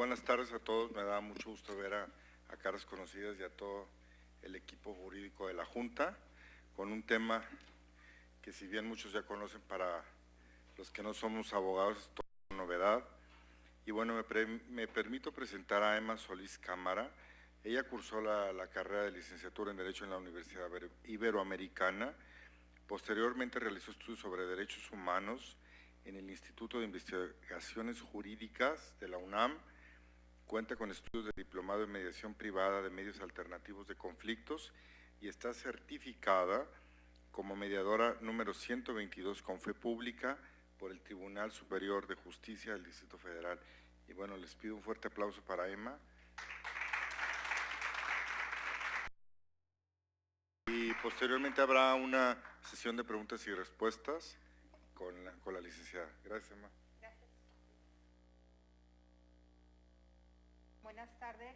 buenas tardes a todos. Me da mucho gusto ver a caras conocidas y a todo el equipo jurídico de la Junta con un tema que, si bien muchos ya conocen, para los que no somos abogados es toda una novedad. Y bueno, me permito presentar a Emma Solís Cámara. Ella cursó la carrera de licenciatura en Derecho en la Universidad Iberoamericana. Posteriormente realizó estudios sobre derechos humanos en el Instituto de Investigaciones Jurídicas de la UNAM. Cuenta con estudios de diplomado en mediación privada de medios alternativos de conflictos y está certificada como mediadora número 122 con fe pública por el Tribunal Superior de Justicia del Distrito Federal. Y bueno, les pido un fuerte aplauso para Emma. Y posteriormente habrá una sesión de preguntas y respuestas con la licenciada. Gracias, Emma. Gracias. Buenas tardes.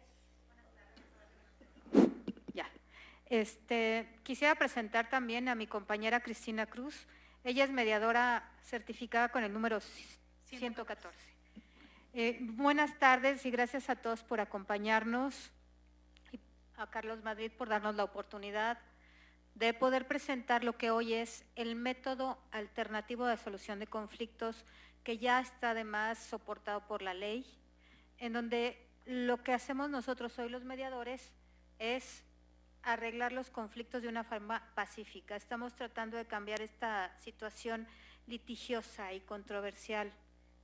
Ya. Quisiera presentar también a mi compañera Cristina Cruz. Ella es mediadora certificada con el número 114. Buenas tardes y gracias a todos por acompañarnos, y a Carlos Madrid por darnos la oportunidad de poder presentar lo que hoy es el método alternativo de solución de conflictos, que ya está además soportado por la ley, en donde lo que hacemos nosotros hoy los mediadores es arreglar los conflictos de una forma pacífica. Estamos tratando de cambiar esta situación litigiosa y controversial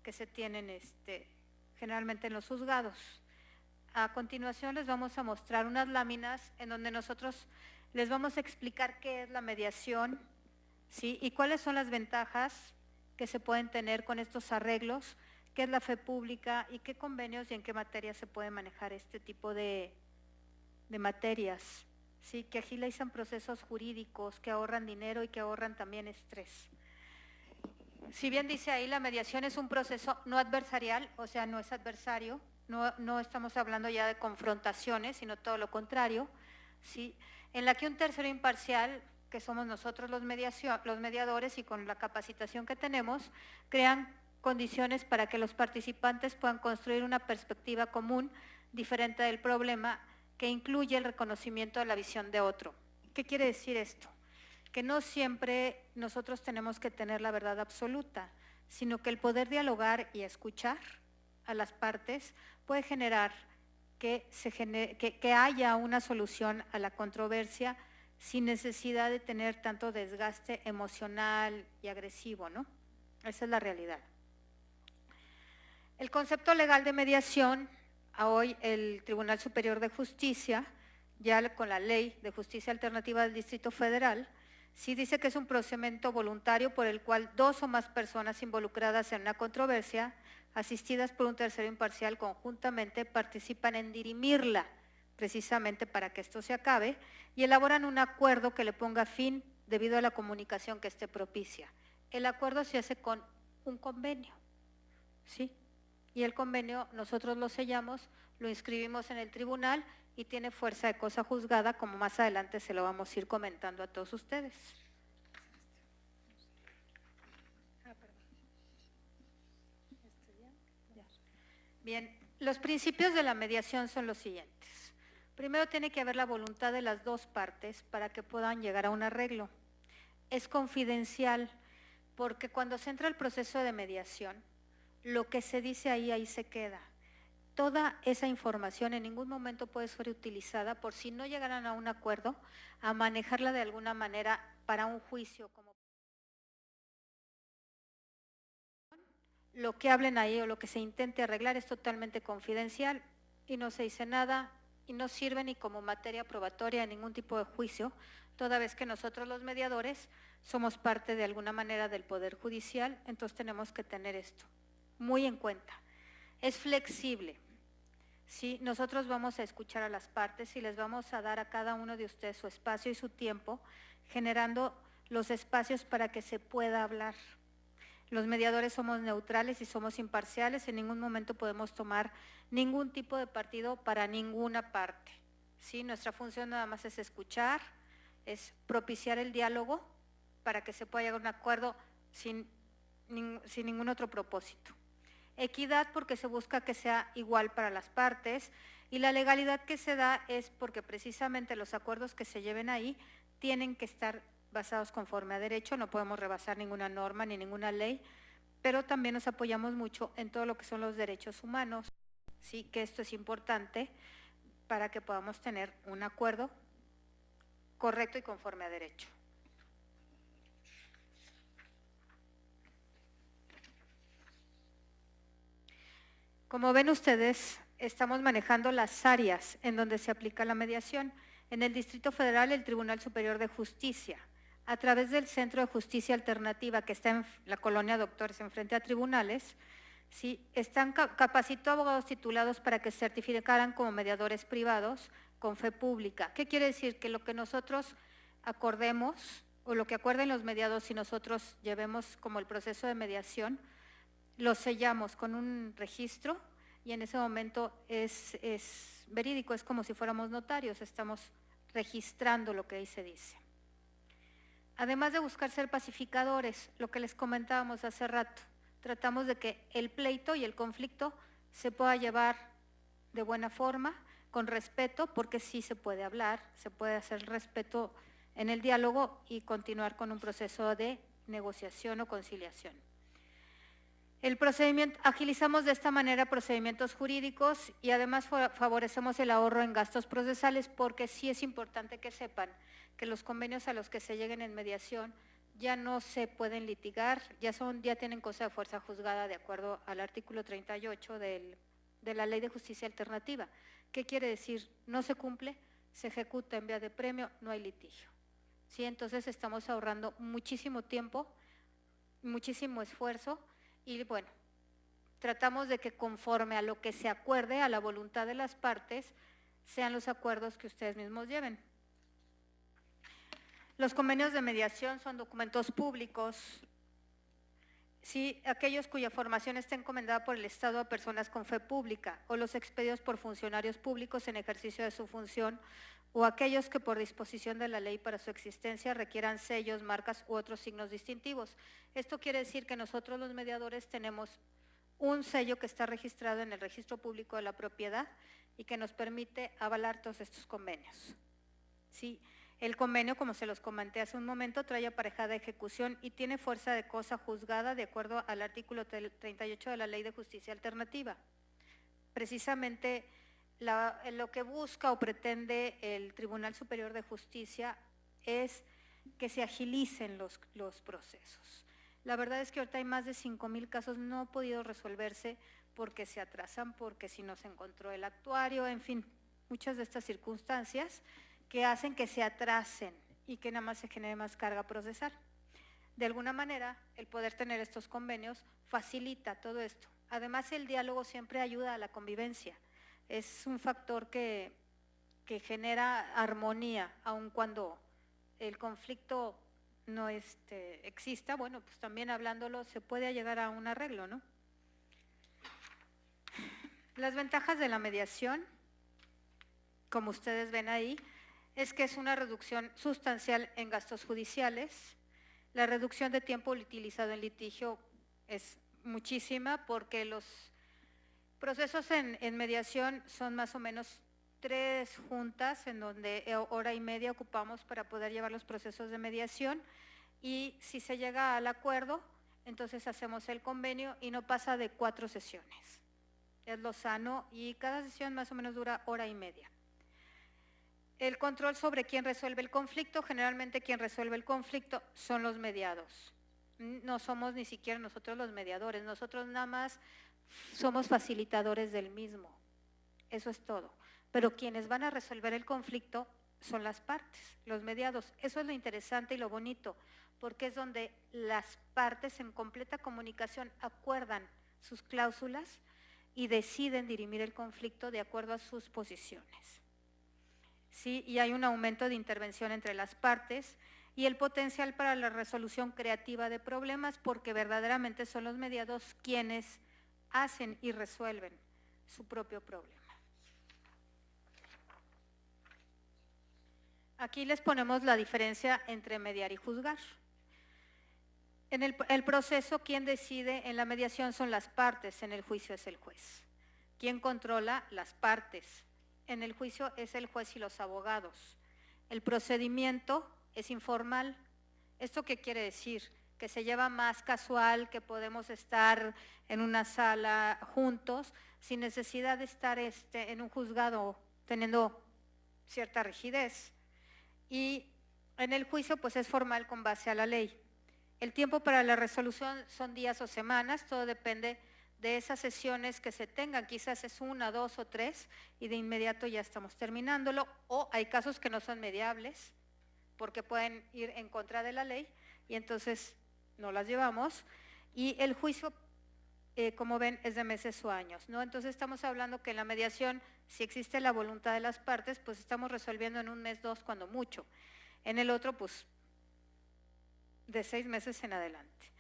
que se tienen generalmente en los juzgados. A continuación les vamos a mostrar unas láminas en donde nosotros les vamos a explicar qué es la mediación, ¿sí? Y cuáles son las ventajas que se pueden tener con estos arreglos, qué es la fe pública y qué convenios y en qué materias se puede manejar este tipo de materias, ¿sí? Que agilizan procesos jurídicos, que ahorran dinero y que ahorran también estrés. Si bien dice ahí, la mediación es un proceso no adversarial, o sea, no es adversario, no estamos hablando ya de confrontaciones, sino todo lo contrario, ¿sí? En la que un tercero imparcial, que somos nosotros los mediadores, y con la capacitación que tenemos, crean condiciones para que los participantes puedan construir una perspectiva común diferente del problema, que incluye el reconocimiento de la visión de otro. ¿Qué quiere decir esto? Que no siempre nosotros tenemos que tener la verdad absoluta, sino que el poder dialogar y escuchar a las partes puede generar que haya una solución a la controversia sin necesidad de tener tanto desgaste emocional y agresivo, ¿no? Esa es la realidad. El concepto legal de mediación, hoy el Tribunal Superior de Justicia, ya con la Ley de Justicia Alternativa del Distrito Federal, sí dice que es un procedimiento voluntario por el cual dos o más personas involucradas en una controversia, asistidas por un tercero imparcial, conjuntamente participan en dirimirla, precisamente para que esto se acabe, y elaboran un acuerdo que le ponga fin debido a la comunicación que esté propicia. El acuerdo se hace con un convenio, ¿sí? Y el convenio nosotros lo sellamos, lo inscribimos en el tribunal y tiene fuerza de cosa juzgada, como más adelante se lo vamos a ir comentando a todos ustedes. Bien, los principios de la mediación son los siguientes. Primero, tiene que haber la voluntad de las dos partes para que puedan llegar a un arreglo. Es confidencial, porque cuando se entra el proceso de mediación, lo que se dice ahí se queda. Toda esa información en ningún momento puede ser utilizada, por si no llegaran a un acuerdo, a manejarla de alguna manera para un juicio. Lo que hablen ahí o lo que se intente arreglar es totalmente confidencial y no se dice nada y no sirve ni como materia probatoria en ningún tipo de juicio, toda vez que nosotros los mediadores somos parte de alguna manera del Poder Judicial. Entonces tenemos que tener esto muy en cuenta. Es flexible, ¿sí? Nosotros vamos a escuchar a las partes y les vamos a dar a cada uno de ustedes su espacio y su tiempo, generando los espacios para que se pueda hablar. Los mediadores somos neutrales y somos imparciales, en ningún momento podemos tomar ningún tipo de partido para ninguna parte, ¿sí? Nuestra función nada más es escuchar, es propiciar el diálogo para que se pueda llegar a un acuerdo sin ningún otro propósito. Equidad porque se busca que sea igual para las partes, y la legalidad que se da es porque precisamente los acuerdos que se lleven ahí tienen que estar basados conforme a derecho, no podemos rebasar ninguna norma ni ninguna ley, pero también nos apoyamos mucho en todo lo que son los derechos humanos, sí, que esto es importante para que podamos tener un acuerdo correcto y conforme a derecho. Como ven ustedes, estamos manejando las áreas en donde se aplica la mediación. En el Distrito Federal, el Tribunal Superior de Justicia, a través del Centro de Justicia Alternativa que está en la colonia Doctores, enfrente a tribunales, ¿sí? Están capacitó abogados titulados para que se certificaran como mediadores privados con fe pública. ¿Qué quiere decir? Que lo que nosotros acordemos o lo que acuerden los mediados y nosotros llevemos como el proceso de mediación, lo sellamos con un registro y en ese momento es verídico, es como si fuéramos notarios, estamos registrando lo que ahí se dice. Además de buscar ser pacificadores, lo que les comentábamos hace rato, tratamos de que el pleito y el conflicto se pueda llevar de buena forma, con respeto, porque sí se puede hablar, se puede hacer respeto en el diálogo y continuar con un proceso de negociación o conciliación. El procedimiento, agilizamos de esta manera procedimientos jurídicos y además favorecemos el ahorro en gastos procesales, porque sí es importante que sepan que los convenios a los que se lleguen en mediación ya no se pueden litigar, ya tienen cosa de fuerza juzgada de acuerdo al artículo 38 de la Ley de Justicia Alternativa. ¿Qué quiere decir? No se cumple, se ejecuta en vía de premio, no hay litigio. ¿Sí? Entonces estamos ahorrando muchísimo tiempo, muchísimo esfuerzo y bueno, tratamos de que conforme a lo que se acuerde, a la voluntad de las partes, sean los acuerdos que ustedes mismos lleven. Los convenios de mediación son documentos públicos, sí, aquellos cuya formación está encomendada por el Estado a personas con fe pública, o los expedidos por funcionarios públicos en ejercicio de su función, o aquellos que por disposición de la ley para su existencia requieran sellos, marcas u otros signos distintivos. Esto quiere decir que nosotros los mediadores tenemos un sello que está registrado en el Registro Público de la Propiedad y que nos permite avalar todos estos convenios. ¿Sí? El convenio, como se los comenté hace un momento, trae aparejada ejecución y tiene fuerza de cosa juzgada de acuerdo al artículo 38 de la Ley de Justicia Alternativa. Precisamente lo que busca o pretende el Tribunal Superior de Justicia es que se agilicen los procesos. La verdad es que ahorita hay más de 5,000 casos no han podido resolverse porque se atrasan, porque si no se encontró el actuario, en fin, muchas de estas circunstancias que hacen que se atrasen y que nada más se genere más carga procesal. De alguna manera, el poder tener estos convenios facilita todo esto. Además, el diálogo siempre ayuda a la convivencia. Es un factor que genera armonía, aun cuando el conflicto no exista, bueno, pues también hablándolo se puede llegar a un arreglo, ¿no? Las ventajas de la mediación, como ustedes ven ahí, es que es una reducción sustancial en gastos judiciales. La reducción de tiempo utilizado en litigio es muchísima porque los procesos en mediación son más o menos 3 juntas en donde hora y media ocupamos para poder llevar los procesos de mediación y si se llega al acuerdo, entonces hacemos el convenio y no pasa de 4 sesiones. Es lo sano y cada sesión más o menos dura hora y media. El control sobre quién resuelve el conflicto, generalmente quien resuelve el conflicto son los mediados. No somos ni siquiera nosotros los mediadores, nosotros nada más somos facilitadores del mismo, eso es todo. Pero quienes van a resolver el conflicto son las partes, los mediados. Eso es lo interesante y lo bonito, porque es donde las partes en completa comunicación acuerdan sus cláusulas y deciden dirimir el conflicto de acuerdo a sus posiciones. ¿Sí? Y hay un aumento de intervención entre las partes y el potencial para la resolución creativa de problemas, porque verdaderamente son los mediados quienes hacen y resuelven su propio problema. Aquí les ponemos la diferencia entre mediar y juzgar. En el proceso, quien decide en la mediación son las partes, en el juicio es el juez. ¿Quién controla? Las partes. En el juicio es el juez y los abogados. El procedimiento es informal. ¿Esto qué quiere decir? Que se lleva más casual, que podemos estar en una sala juntos, sin necesidad de estar en un juzgado teniendo cierta rigidez. Y en el juicio pues es formal con base a la ley. El tiempo para la resolución son días o semanas, todo depende de esas sesiones que se tengan, quizás es 1, 2 o 3 y de inmediato ya estamos terminándolo, o hay casos que no son mediables porque pueden ir en contra de la ley y entonces no las llevamos, y el juicio, como ven, es de meses o años, ¿no? Entonces estamos hablando que en la mediación, si existe la voluntad de las partes, pues estamos resolviendo en 1 mes, 2 cuando mucho, en el otro pues de 6 meses en adelante.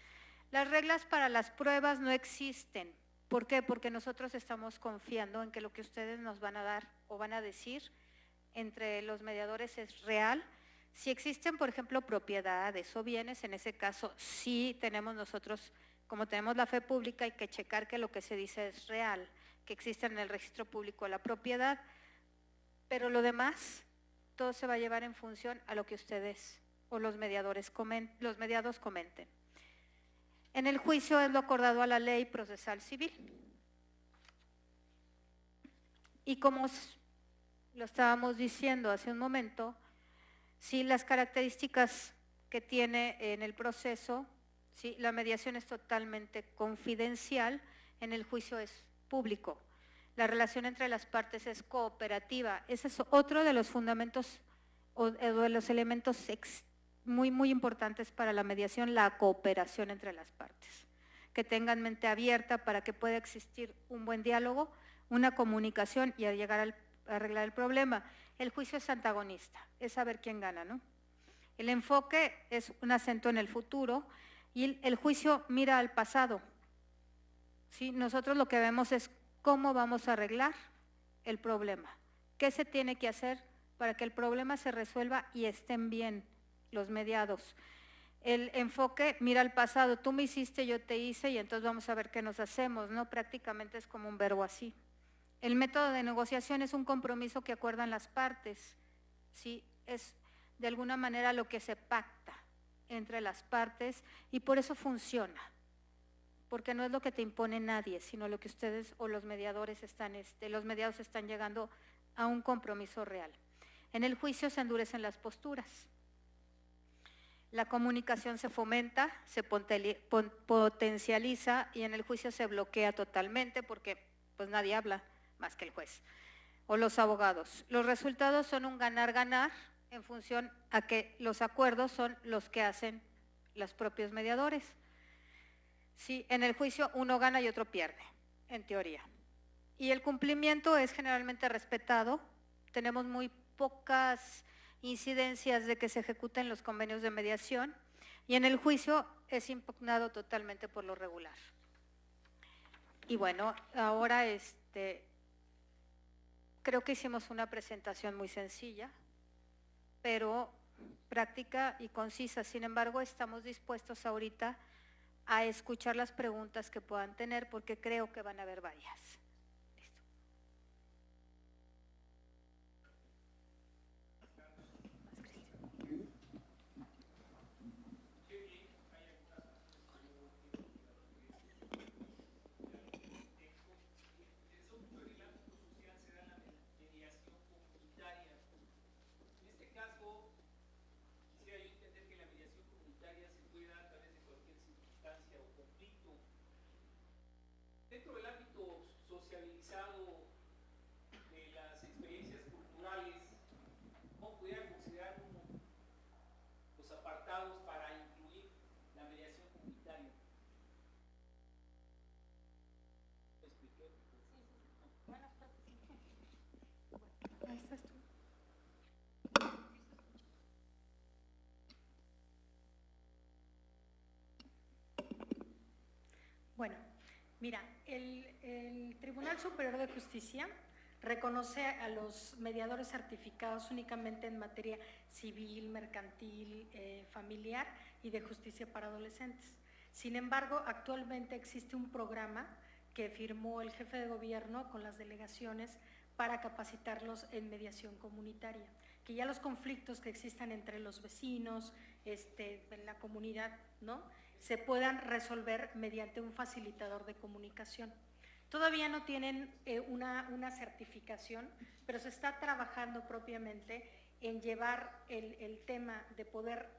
Las reglas para las pruebas no existen. ¿Por qué? Porque nosotros estamos confiando en que lo que ustedes nos van a dar o van a decir entre los mediadores es real. Si existen, por ejemplo, propiedades o bienes, en ese caso sí tenemos nosotros, como tenemos la fe pública, hay que checar que lo que se dice es real, que existe en el registro público la propiedad, pero lo demás, todo se va a llevar en función a lo que ustedes o los mediados comenten. En el juicio es lo acordado a la ley procesal civil. Y como lo estábamos diciendo hace un momento, sí, las características que tiene en el proceso, sí, la mediación es totalmente confidencial, en el juicio es público. La relación entre las partes es cooperativa. Ese es otro de los fundamentos o de los elementos muy importantes para la mediación, la cooperación entre las partes. Que tengan mente abierta para que pueda existir un buen diálogo, una comunicación y a llegar a arreglar el problema. El juicio es antagonista, es saber quién gana, ¿no? El enfoque es un acento en el futuro y el juicio mira al pasado. ¿Sí? Nosotros lo que vemos es cómo vamos a arreglar el problema, qué se tiene que hacer para que el problema se resuelva y estén bien los mediados. El enfoque mira al pasado, tú me hiciste, yo te hice y entonces vamos a ver qué nos hacemos, ¿no? Prácticamente es como un verbo así. El método de negociación es un compromiso que acuerdan las partes, ¿sí? Es de alguna manera lo que se pacta entre las partes y por eso funciona, porque no es lo que te impone nadie, sino lo que ustedes o los mediadores los mediados están llegando a un compromiso real. En el juicio se endurecen las posturas. La comunicación se fomenta, se potencializa y en el juicio se bloquea totalmente porque pues nadie habla más que el juez o los abogados. Los resultados son un ganar-ganar en función a que los acuerdos son los que hacen los propios mediadores. Sí, en el juicio uno gana y otro pierde, en teoría. Y el cumplimiento es generalmente respetado. Tenemos muy pocas incidencias de que se ejecuten los convenios de mediación y en el juicio es impugnado totalmente por lo regular. Y bueno, ahora creo que hicimos una presentación muy sencilla, pero práctica y concisa. Sin embargo, estamos dispuestos ahorita a escuchar las preguntas que puedan tener porque creo que van a haber varias. Dentro del ámbito socializado de las experiencias culturales, ¿cómo pudiera considerar uno los apartados para incluir la mediación comunitaria? ¿Me expliqué? Bueno, ahí estás tú. Bueno, mira, el Tribunal Superior de Justicia reconoce a los mediadores certificados únicamente en materia civil, mercantil, familiar y de justicia para adolescentes. Sin embargo, actualmente existe un programa que firmó el jefe de gobierno con las delegaciones para capacitarlos en mediación comunitaria, que ya los conflictos que existan entre los vecinos, en la comunidad, ¿no?, se puedan resolver mediante un facilitador de comunicación. Todavía no tienen una certificación, pero se está trabajando propiamente en llevar el tema de poder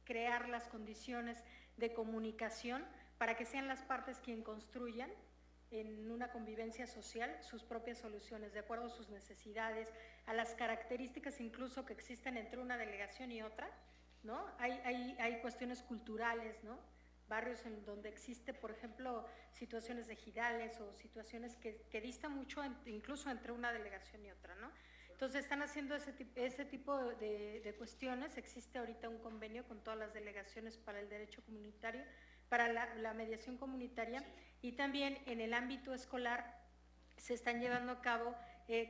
crear las condiciones de comunicación para que sean las partes quien construyan en una convivencia social sus propias soluciones, de acuerdo a sus necesidades, a las características incluso que existen entre una delegación y otra, ¿no? Hay cuestiones culturales, ¿no? Barrios en donde existe, por ejemplo, situaciones ejidales o situaciones que distan mucho incluso entre una delegación y otra, ¿no? Entonces están haciendo ese tipo de cuestiones. Existe ahorita un convenio con todas las delegaciones para el derecho comunitario, para la mediación comunitaria, y también en el ámbito escolar se están llevando a cabo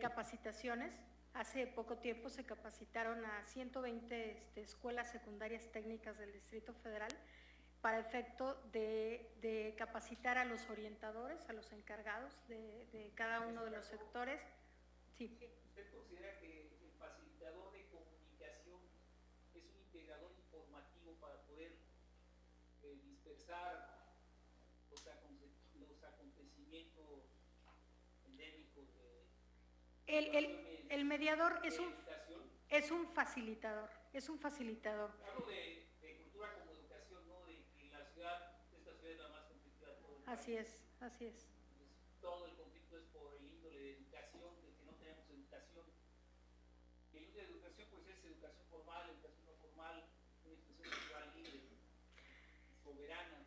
capacitaciones. Hace poco tiempo se capacitaron a 120 escuelas secundarias técnicas del Distrito Federal para efecto de capacitar a los orientadores, a los encargados de cada uno de los sectores. Sí. ¿Usted considera que el facilitador de comunicación es un integrador informativo para poder dispersar los acontecimientos endémicos de El mediador es un facilitador, Hablo de cultura como educación, ¿no? De que esta ciudad es la más conflictiva de todo el país. Así es. Entonces, todo el conflicto es por el índole de educación, de que no tenemos educación. Y el índole de educación pues es educación formal, educación no formal, una expresión cultural libre, soberana.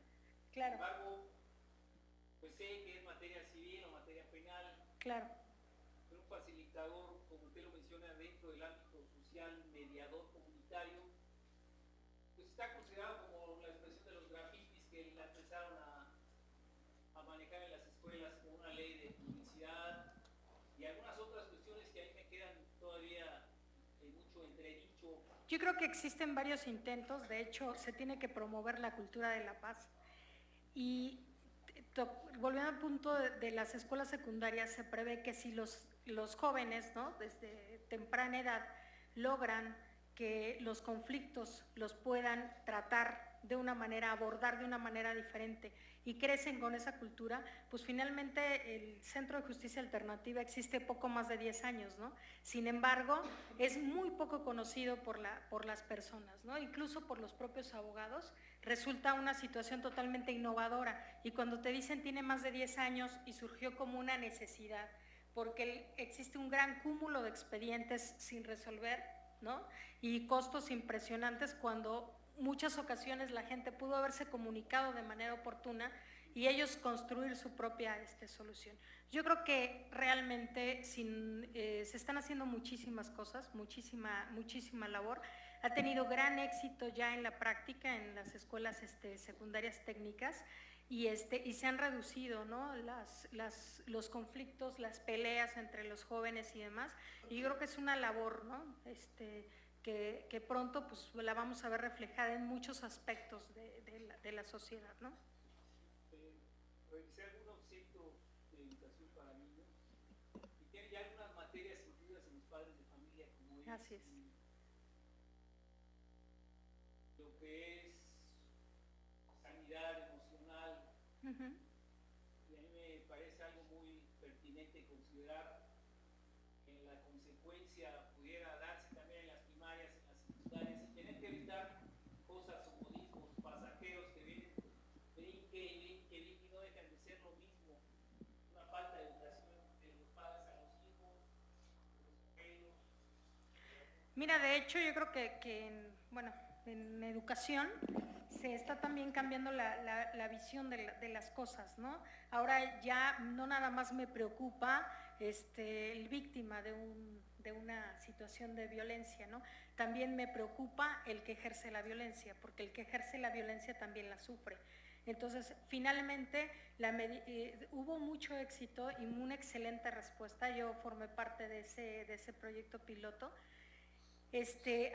Claro. Sin embargo, pues sé que es materia civil o materia penal. Claro. Pero un facilitador, como usted lo menciona, dentro del ámbito social, mediador comunitario, pues está considerado como la expresión de los grafitis que la empezaron a manejar en las escuelas con una ley de publicidad y algunas otras cuestiones que ahí me quedan todavía mucho entredicho. Yo creo que existen varios intentos. De hecho, se tiene que promover la cultura de la paz. Y volviendo al punto de las escuelas secundarias, se prevé que si los jóvenes, ¿no?, desde temprana edad logran que los conflictos los puedan tratar de una manera, abordar de una manera diferente y crecen con esa cultura, pues finalmente el Centro de Justicia Alternativa existe poco más de 10 años, ¿no? Sin embargo, es muy poco conocido por las personas, ¿no? Incluso por los propios abogados. Resulta una situación totalmente innovadora, y cuando te dicen tiene más de 10 años y surgió como una necesidad, porque existe un gran cúmulo de expedientes sin resolver, ¿no?, y costos impresionantes, cuando muchas ocasiones la gente pudo haberse comunicado de manera oportuna y ellos construir su propia solución. Yo creo que realmente se están haciendo muchísimas cosas, muchísima labor. Ha tenido gran éxito ya en la práctica en las escuelas secundarias técnicas, y se han reducido, ¿no?, los conflictos, las peleas entre los jóvenes y demás. Y yo creo que es una labor, ¿no?, que pronto pues la vamos a ver reflejada en muchos aspectos de la sociedad, ¿no? Revisé algunos centros de educación para niños y tienen ya algunas materias incluidas en los padres de familia, como es Así es. Lo que es sanidad emocional. Uh-huh. Y a mí me parece algo muy pertinente considerar que la consecuencia pudiera darse también en las primarias, en las secundarias, y tener que evitar cosas o modismos pasajeros que vienen, brinque y no dejan de ser lo mismo. Una falta de educación de los padres a los hijos, de los abuelos. Mira, de hecho yo creo que en educación se está también cambiando la visión de las cosas, ¿no? Ahora ya no nada más me preocupa el víctima de una situación de violencia, ¿no? También me preocupa el que ejerce la violencia, porque el que ejerce la violencia también la sufre. Entonces, finalmente, hubo mucho éxito y una excelente respuesta. Yo formé parte de ese proyecto piloto.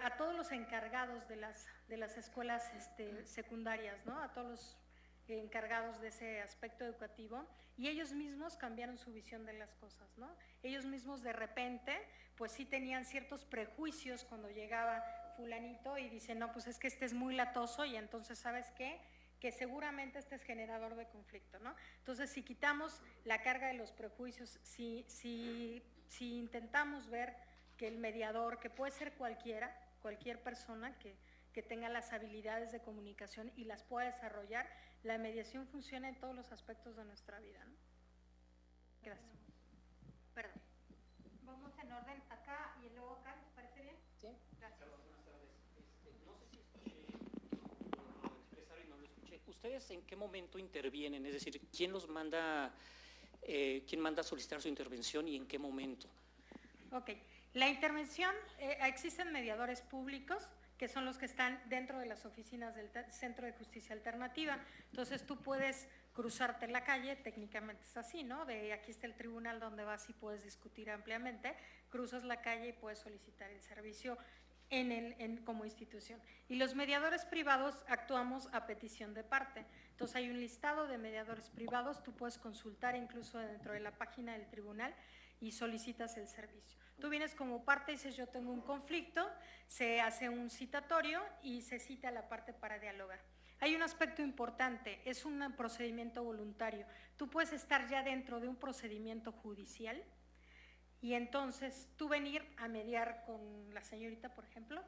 A todos los encargados de las escuelas secundarias, ¿no? A todos los encargados de ese aspecto educativo, y ellos mismos cambiaron su visión de las cosas, ¿no? Ellos mismos de repente, pues sí tenían ciertos prejuicios cuando llegaba fulanito y dicen, no, pues es que este es muy latoso y entonces, ¿sabes qué? Que seguramente este es generador de conflicto, ¿no? Entonces, si quitamos la carga de los prejuicios, si intentamos ver que el mediador, que puede ser cualquier persona que tenga las habilidades de comunicación y las pueda desarrollar, la mediación funciona en todos los aspectos de nuestra vida, ¿no? Gracias. Perdón. Vamos en orden acá y luego acá, ¿les parece bien? Sí. Gracias. Buenas tardes. No sé si escuché, lo expresaron y no lo escuché. ¿Ustedes en qué momento intervienen? Es decir, ¿quién los manda, quién manda a solicitar su intervención y en qué momento? Ok. La intervención, existen mediadores públicos que son los que están dentro de las oficinas del Centro de Justicia Alternativa. Entonces tú puedes cruzarte la calle, técnicamente es así, ¿no? De aquí está el tribunal donde vas y puedes discutir ampliamente, cruzas la calle y puedes solicitar el servicio como institución. Y los mediadores privados actuamos a petición de parte. Entonces hay un listado de mediadores privados, tú puedes consultar incluso dentro de la página del tribunal y solicitas el servicio. Tú vienes como parte y dices, yo tengo un conflicto, se hace un citatorio y se cita a la parte para dialogar. Hay un aspecto importante, es un procedimiento voluntario. Tú puedes estar ya dentro de un procedimiento judicial y entonces tú venir a mediar con la señorita, por ejemplo,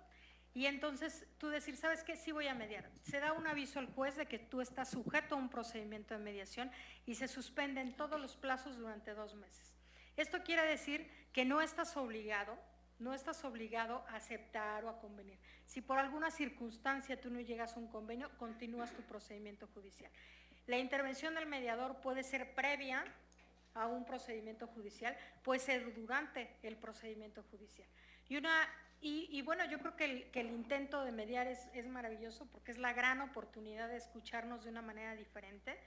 y entonces tú decir, ¿sabes qué? Sí voy a mediar. Se da un aviso al juez de que tú estás sujeto a un procedimiento de mediación y se suspenden todos los plazos durante 2 meses. Esto quiere decir que no estás obligado a aceptar o a convenir. Si por alguna circunstancia tú no llegas a un convenio, continúas tu procedimiento judicial. La intervención del mediador puede ser previa a un procedimiento judicial, puede ser durante el procedimiento judicial. Y bueno, yo creo que el intento de mediar es maravilloso porque es la gran oportunidad de escucharnos de una manera diferente.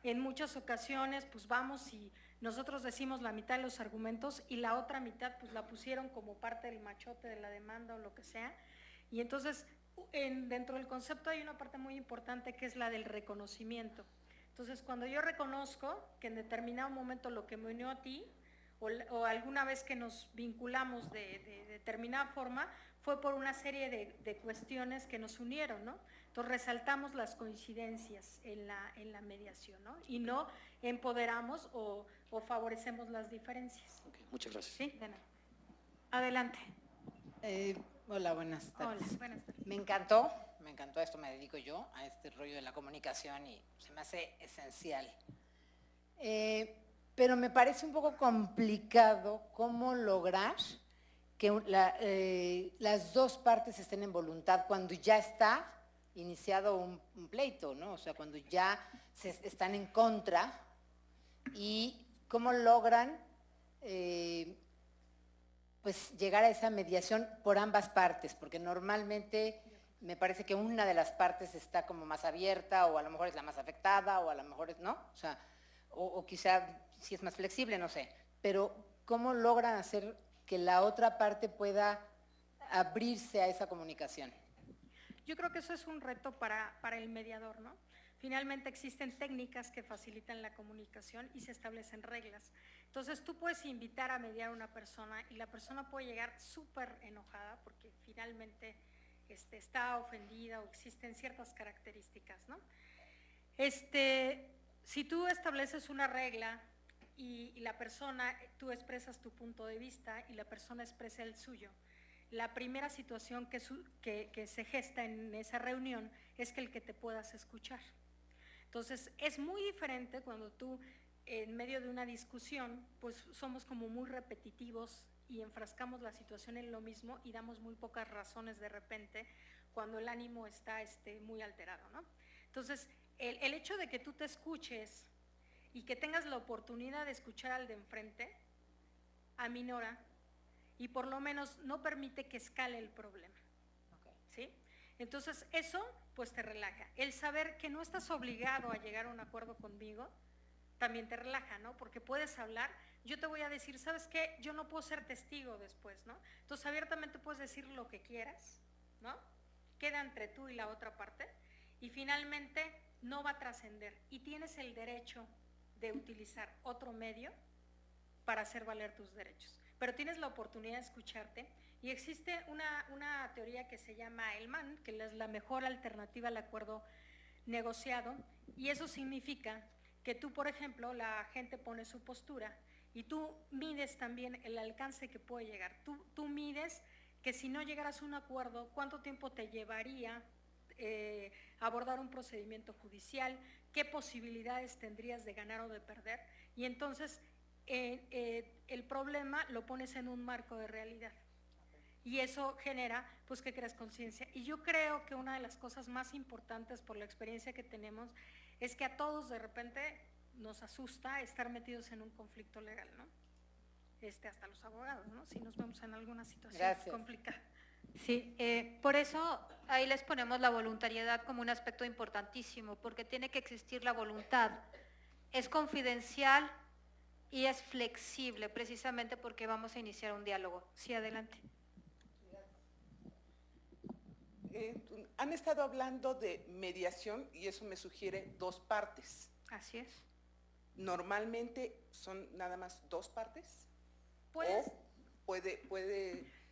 En muchas ocasiones, pues vamos y nosotros decimos la mitad de los argumentos y la otra mitad pues la pusieron como parte del machote de la demanda o lo que sea. Y entonces, dentro del concepto hay una parte muy importante que es la del reconocimiento. Entonces, cuando yo reconozco que en determinado momento lo que me unió a ti o alguna vez que nos vinculamos de determinada forma fue por una serie de cuestiones que nos unieron, ¿no? Entonces resaltamos las coincidencias en la mediación, ¿no? Y no empoderamos o favorecemos las diferencias. Okay, muchas gracias. Sí, de nada. Adelante. Hola, buenas tardes. Hola, buenas tardes. Me encantó a esto, me dedico yo, a este rollo de la comunicación y se me hace esencial. Pero me parece un poco complicado cómo lograr que las dos partes estén en voluntad cuando ya está iniciado un pleito, ¿no? O sea, cuando ya están en contra y cómo logran pues llegar a esa mediación por ambas partes, porque normalmente me parece que una de las partes está como más abierta o a lo mejor es la más afectada o a lo mejor es, ¿no? O sea, o quizá si es más flexible, no sé, pero ¿cómo logran hacer que la otra parte pueda abrirse a esa comunicación? Yo creo que eso es un reto para el mediador, ¿no? Finalmente existen técnicas que facilitan la comunicación y se establecen reglas. Entonces tú puedes invitar a mediar a una persona y la persona puede llegar súper enojada porque finalmente está ofendida o existen ciertas características, ¿no? Si tú estableces una regla y la persona, tú expresas tu punto de vista y la persona expresa el suyo, la primera situación que se gesta en esa reunión es que el que te puedas escuchar. Entonces, es muy diferente cuando tú, en medio de una discusión, pues somos como muy repetitivos y enfrascamos la situación en lo mismo y damos muy pocas razones de repente cuando el ánimo está muy alterado, ¿no? Entonces, el hecho de que tú te escuches y que tengas la oportunidad de escuchar al de enfrente, aminora y por lo menos no permite que escale el problema. Okay. ¿Sí? Entonces, eso pues te relaja. El saber que no estás obligado a llegar a un acuerdo conmigo, también te relaja, ¿no? Porque puedes hablar, yo te voy a decir, ¿sabes qué? Yo no puedo ser testigo después, ¿no? Entonces, abiertamente puedes decir lo que quieras, ¿no? Queda entre tú y la otra parte, y finalmente no va a trascender, y tienes el derecho de utilizar otro medio para hacer valer tus derechos. Pero tienes la oportunidad de escucharte, y existe una teoría que se llama el MAN, que es la mejor alternativa al acuerdo negociado, y eso significa que tú, por ejemplo, la gente pone su postura, y tú mides también el alcance que puede llegar. Tú mides que si no llegaras a un acuerdo, ¿cuánto tiempo te llevaría abordar un procedimiento judicial? ¿Qué posibilidades tendrías de ganar o de perder? Y entonces el problema lo pones en un marco de realidad. Y eso genera, pues, que creas conciencia. Y yo creo que una de las cosas más importantes por la experiencia que tenemos es que a todos de repente nos asusta estar metidos en un conflicto legal, ¿no? Hasta los abogados, ¿no? Si nos vemos en alguna situación complicada. Sí, por eso ahí les ponemos la voluntariedad como un aspecto importantísimo, porque tiene que existir la voluntad. Es confidencial y es flexible, precisamente porque vamos a iniciar un diálogo. Sí, adelante. Han estado hablando de mediación y eso me sugiere dos partes. Así es. ¿Normalmente son nada más dos partes? Pues, ¿O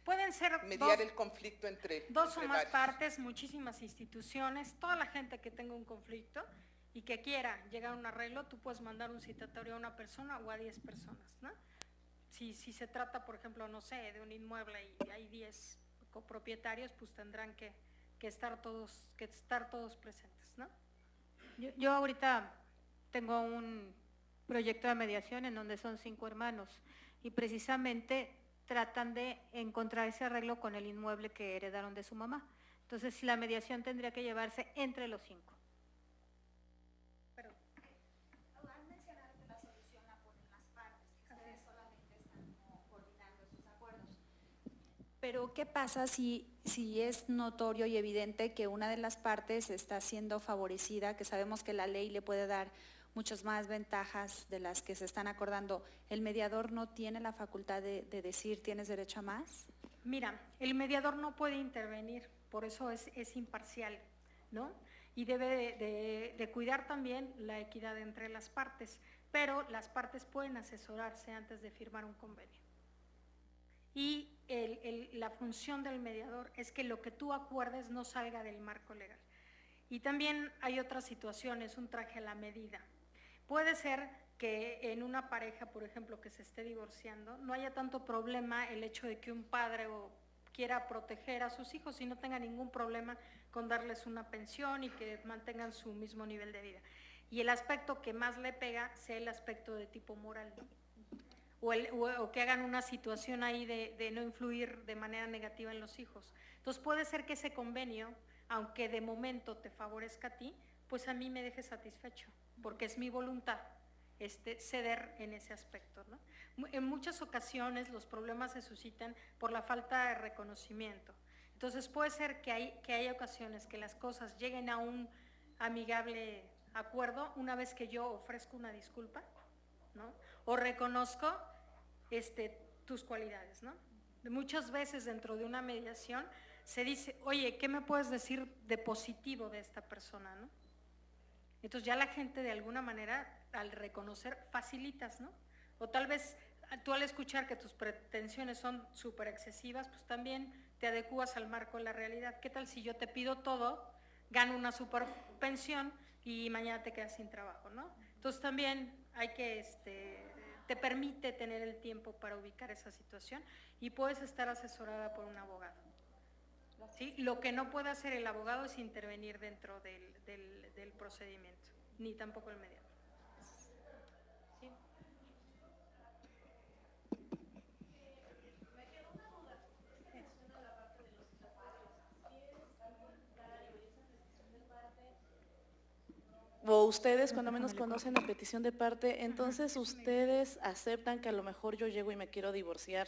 pueden ser mediar el conflicto entre dos o más varios? partes, muchísimas instituciones, toda la gente que tenga un conflicto y que quiera llegar a un arreglo, tú puedes mandar un citatorio a una persona o a 10 personas, ¿no? Si se trata, por ejemplo, no sé, de un inmueble y hay 10 copropietarios, pues tendrán que estar todos presentes, ¿no? Yo ahorita tengo un proyecto de mediación en donde son 5 hermanos y precisamente tratan de encontrar ese arreglo con el inmueble que heredaron de su mamá. Entonces, la mediación tendría que llevarse entre los 5. Han mencionado que la solución la ponen las partes, que ustedes solamente están como coordinando esos acuerdos. Pero, ¿qué pasa si es notorio y evidente que una de las partes está siendo favorecida, que sabemos que la ley le puede dar muchas más ventajas de las que se están acordando? ¿El mediador no tiene la facultad de decir tienes derecho a más? Mira, el mediador no puede intervenir, por eso es imparcial, ¿no? Y debe de cuidar también la equidad entre las partes, pero las partes pueden asesorarse antes de firmar un convenio. Y la función del mediador es que lo que tú acuerdes no salga del marco legal. Y también hay otras situaciones, un traje a la medida. Puede ser que en una pareja, por ejemplo, que se esté divorciando, no haya tanto problema el hecho de que un padre quiera proteger a sus hijos y no tenga ningún problema con darles una pensión y que mantengan su mismo nivel de vida. Y el aspecto que más le pega sea el aspecto de tipo moral, o que hagan una situación ahí de no influir de manera negativa en los hijos. Entonces puede ser que ese convenio, aunque de momento te favorezca a ti, pues a mí me deje satisfecho, porque es mi voluntad ceder en ese aspecto, ¿no? En muchas ocasiones los problemas se suscitan por la falta de reconocimiento. Entonces puede ser que hay ocasiones que las cosas lleguen a un amigable acuerdo una vez que yo ofrezco una disculpa, ¿no? O reconozco tus cualidades, ¿no? Muchas veces dentro de una mediación se dice, oye, ¿qué me puedes decir de positivo de esta persona, ¿no? Entonces ya la gente de alguna manera al reconocer facilitas, ¿no? O tal vez tú al escuchar que tus pretensiones son súper excesivas, pues también te adecuas al marco de la realidad. ¿Qué tal si yo te pido todo, gano una super pensión y mañana te quedas sin trabajo, ¿no? Entonces también hay que, te permite tener el tiempo para ubicar esa situación y puedes estar asesorada por un abogado. ¿Sí? Lo que no puede hacer el abogado es intervenir dentro del procedimiento, ni tampoco el mediador. ¿Sí? Me quedó una duda. Menciona la parte de los citatorios. ¿Sí es muy clara y esa petición de parte? O ustedes cuando menos conocen la petición de parte, entonces ustedes aceptan que a lo mejor yo llego y me quiero divorciar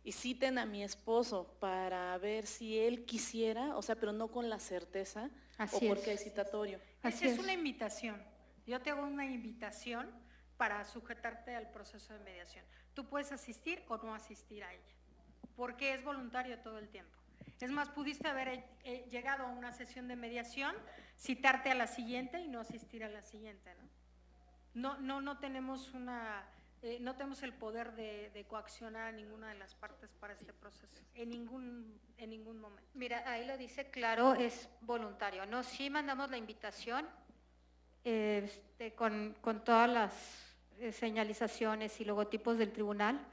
y citen a mi esposo para ver si él quisiera, o sea, pero no con la certeza Así o porque hay es. citatorio. Así Es es. una invitación. Yo te hago una invitación para sujetarte al proceso de mediación. Tú puedes asistir o no asistir a ella, porque es voluntario todo el tiempo. Es más, pudiste haber llegado a una sesión de mediación, citarte a la siguiente y no asistir a la siguiente, ¿no? No tenemos no tenemos el poder de coaccionar a ninguna de las partes para este proceso, en ningún momento. Mira, ahí lo dice claro, es voluntario, ¿no? Sí mandamos la invitación con todas las señalizaciones y logotipos del tribunal,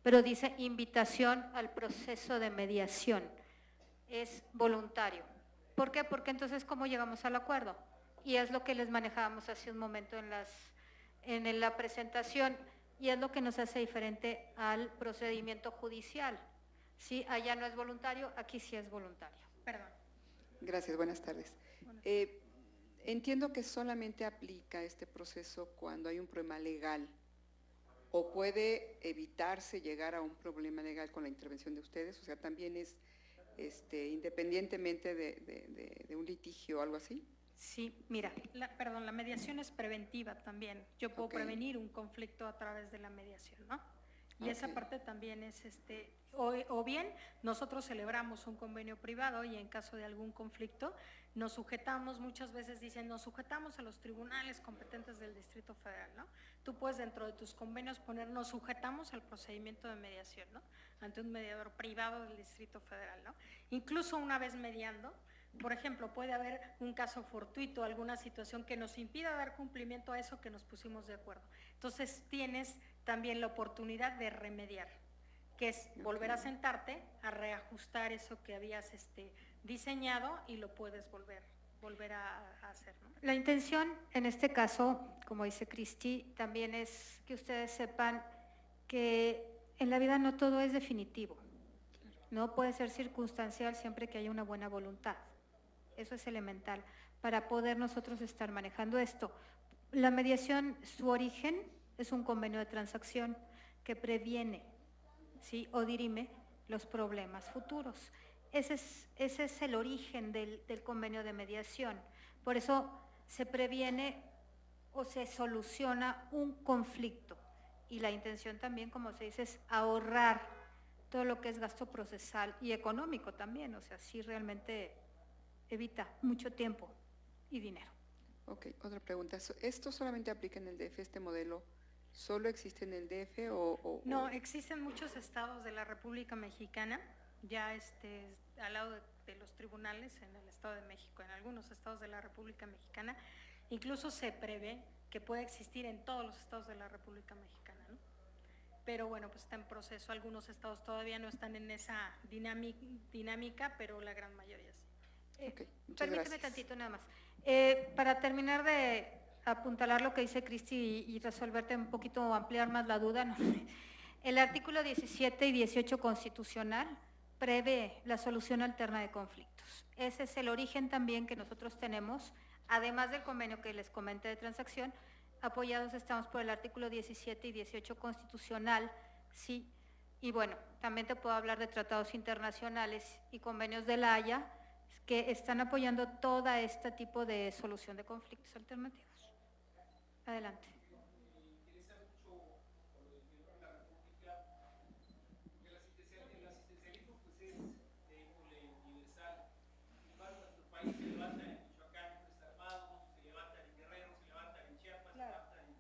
pero dice invitación al proceso de mediación, es voluntario. ¿Por qué? Porque entonces, ¿cómo llegamos al acuerdo? Y es lo que les manejábamos hace un momento en la presentación, y es lo que nos hace diferente al procedimiento judicial. Sí, allá no es voluntario, aquí sí es voluntario. Perdón. Gracias, buenas tardes. Entiendo que solamente aplica este proceso cuando hay un problema legal, o puede evitarse llegar a un problema legal con la intervención de ustedes, o sea, también es independientemente de un litigio o algo así. Sí, mira, la mediación es preventiva también. Yo puedo Ok. prevenir un conflicto a través de la mediación, ¿no? Y esa Ok. parte también es, o bien nosotros celebramos un convenio privado y en caso de algún conflicto nos sujetamos, muchas veces dicen, nos sujetamos a los tribunales competentes del Distrito Federal, ¿no? Tú puedes dentro de tus convenios poner, nos sujetamos al procedimiento de mediación, ¿no? Ante un mediador privado del Distrito Federal, ¿no? Incluso una vez mediando, por ejemplo, puede haber un caso fortuito, alguna situación que nos impida dar cumplimiento a eso que nos pusimos de acuerdo. Entonces tienes también la oportunidad de remediar, que es volver a sentarte, a reajustar eso que habías diseñado y lo puedes volver a hacer, ¿no? La intención en este caso, como dice Cristi, también es que ustedes sepan que en la vida no todo es definitivo, no puede ser circunstancial siempre que haya una buena voluntad. Eso es elemental para poder nosotros estar manejando esto. La mediación, su origen es un convenio de transacción que previene, ¿sí?, o dirime los problemas futuros. Ese es el origen del convenio de mediación. Por eso se previene o se soluciona un conflicto. Y la intención también, como se dice, es ahorrar todo lo que es gasto procesal y económico también. O sea, sí realmente evita mucho tiempo y dinero. Ok, otra pregunta. ¿Esto solamente aplica en el DF, este modelo? ¿Solo existe en el DF o...? No, existen muchos estados de la República Mexicana, ya al lado de los tribunales en el Estado de México, en algunos estados de la República Mexicana, incluso se prevé que pueda existir en todos los estados de la República Mexicana, ¿no? Pero bueno, pues está en proceso, algunos estados todavía no están en esa dinámica, pero la gran mayoría sí. Ok, muchas Permíteme gracias. tantito nada más. Para terminar de apuntalar lo que dice Cristi y resolverte un poquito o ampliar más la duda, ¿no? El artículo 17 y 18 constitucional prevé la solución alterna de conflictos. Ese es el origen también que nosotros tenemos, además del convenio que les comenté de transacción, apoyados estamos por el artículo 17 y 18 constitucional, sí, y bueno, también te puedo hablar de tratados internacionales y convenios de la Haya, que están apoyando todo este tipo de solución de conflictos alternativos. Adelante. Me interesa mucho por lo del gobierno de la República, porque el asistencialismo pues es de índole universal. Sin embargo, en nuestro país se levantan en Michoacán hombres armados, se levantan en Guerrero, se levantan en Chiapas, se levantan en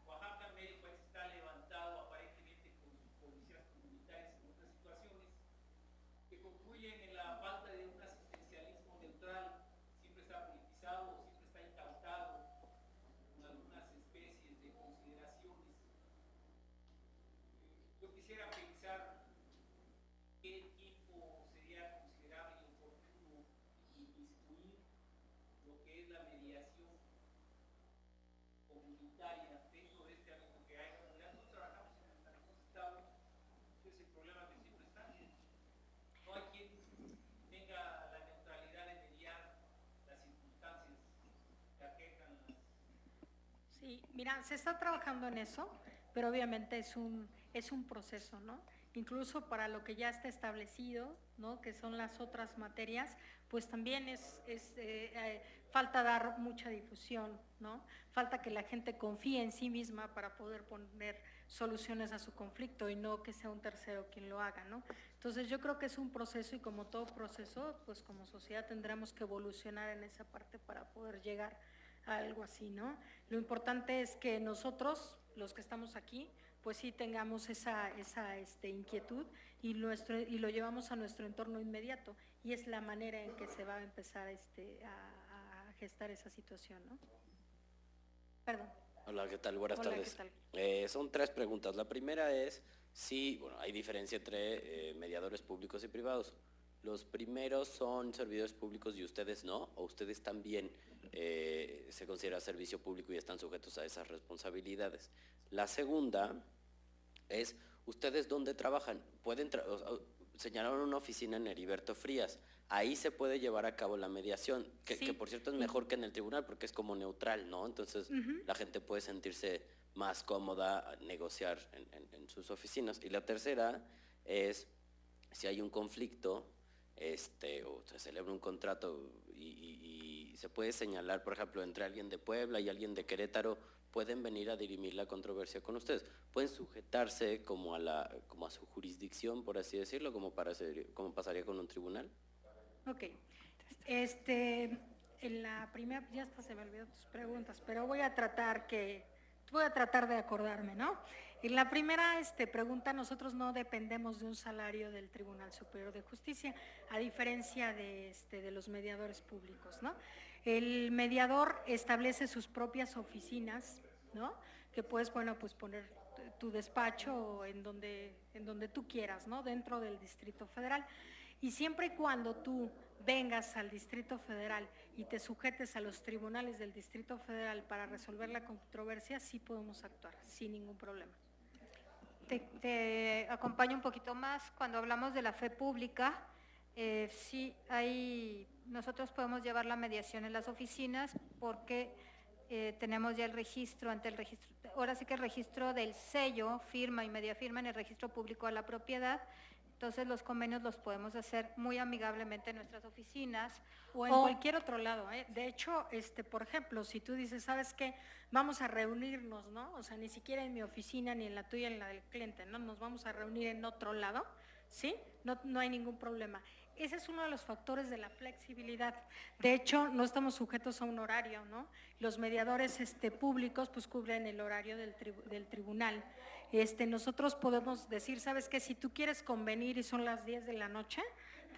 Oaxaca, medio país está levantado aparentemente con sus policías comunitarias en otras situaciones que concluyen en la falta de un asistencialismo neutral, siempre está politizado, siempre está incautado con algunas especies de consideraciones. Yo quisiera pensar qué tiempo sería considerable y oportuno inmiscuir lo que es la mediación comunitaria dentro de este ámbito que hay. En realidad nosotros trabajamos en algunos estados, ese es el problema que siempre está. No hay quien tenga la neutralidad de mediar las circunstancias que aquejan las... Sí, mira, se está trabajando en eso, pero obviamente es un proceso, ¿no? incluso para lo que ya está establecido, ¿no? Que son las otras materias, pues también falta dar mucha difusión, ¿no? Falta que la gente confíe en sí misma para poder poner soluciones a su conflicto y no que sea un tercero quien lo haga, ¿no? Entonces yo creo que es un proceso y como todo proceso, pues como sociedad tendremos que evolucionar en esa parte para poder llegar a algo así, ¿no? Lo importante es que nosotros, los que estamos aquí, pues sí tengamos esa inquietud y lo llevamos a nuestro entorno inmediato y es la manera en que se va a empezar a gestar esa situación, ¿no? Perdón. Hola, ¿qué tal? Buenas Hola, tardes. ¿qué tal? Son 3 preguntas. La primera es si, bueno, hay diferencia entre mediadores públicos y privados. ¿Los primeros son servidores públicos y ustedes no? ¿O ustedes también se considera servicio público y están sujetos a esas responsabilidades? La segunda es, ¿ustedes dónde trabajan? Señalaron una oficina en Heriberto Frías. Ahí se puede llevar a cabo la mediación, que por cierto es mejor que en el tribunal porque es como neutral, ¿no? Entonces la gente puede sentirse más cómoda a negociar en sus oficinas. Y la tercera es, si hay un conflicto, o se celebra un contrato y se puede señalar, por ejemplo, entre alguien de Puebla y alguien de Querétaro, pueden venir a dirimir la controversia con ustedes. Pueden sujetarse como a su jurisdicción, por así decirlo, como pasaría con un tribunal. Ok. En la primera, ya hasta se me olvidó tus preguntas, pero voy a tratar de acordarme, ¿no? En la primera pregunta, nosotros no dependemos de un salario del Tribunal Superior de Justicia, a diferencia de los mediadores públicos, ¿no? El mediador establece sus propias oficinas, ¿no? Que puedes, bueno, pues poner tu despacho en donde tú quieras, ¿no? Dentro del Distrito Federal. Y siempre y cuando tú vengas al Distrito Federal y te sujetes a los tribunales del Distrito Federal para resolver la controversia, sí podemos actuar, sin ningún problema. Te acompaño un poquito más. Cuando hablamos de la fe pública, nosotros podemos llevar la mediación en las oficinas porque tenemos ya el registro, ahora sí que el registro del sello, firma y media firma en el registro público de la propiedad. Entonces los convenios los podemos hacer muy amigablemente en nuestras oficinas. O en cualquier otro lado, ¿eh? De hecho, por ejemplo, si tú dices, ¿sabes qué? Vamos a reunirnos, ¿no? O sea, ni siquiera en mi oficina, ni en la tuya, ni en la del cliente, ¿no? Nos vamos a reunir en otro lado, ¿sí? No hay ningún problema. Ese es uno de los factores de la flexibilidad. De hecho, no estamos sujetos a un horario, ¿no? Los mediadores públicos pues cubren el horario del tribunal. Nosotros podemos decir, ¿sabes qué? Si tú quieres convenir y son las 10 de la noche,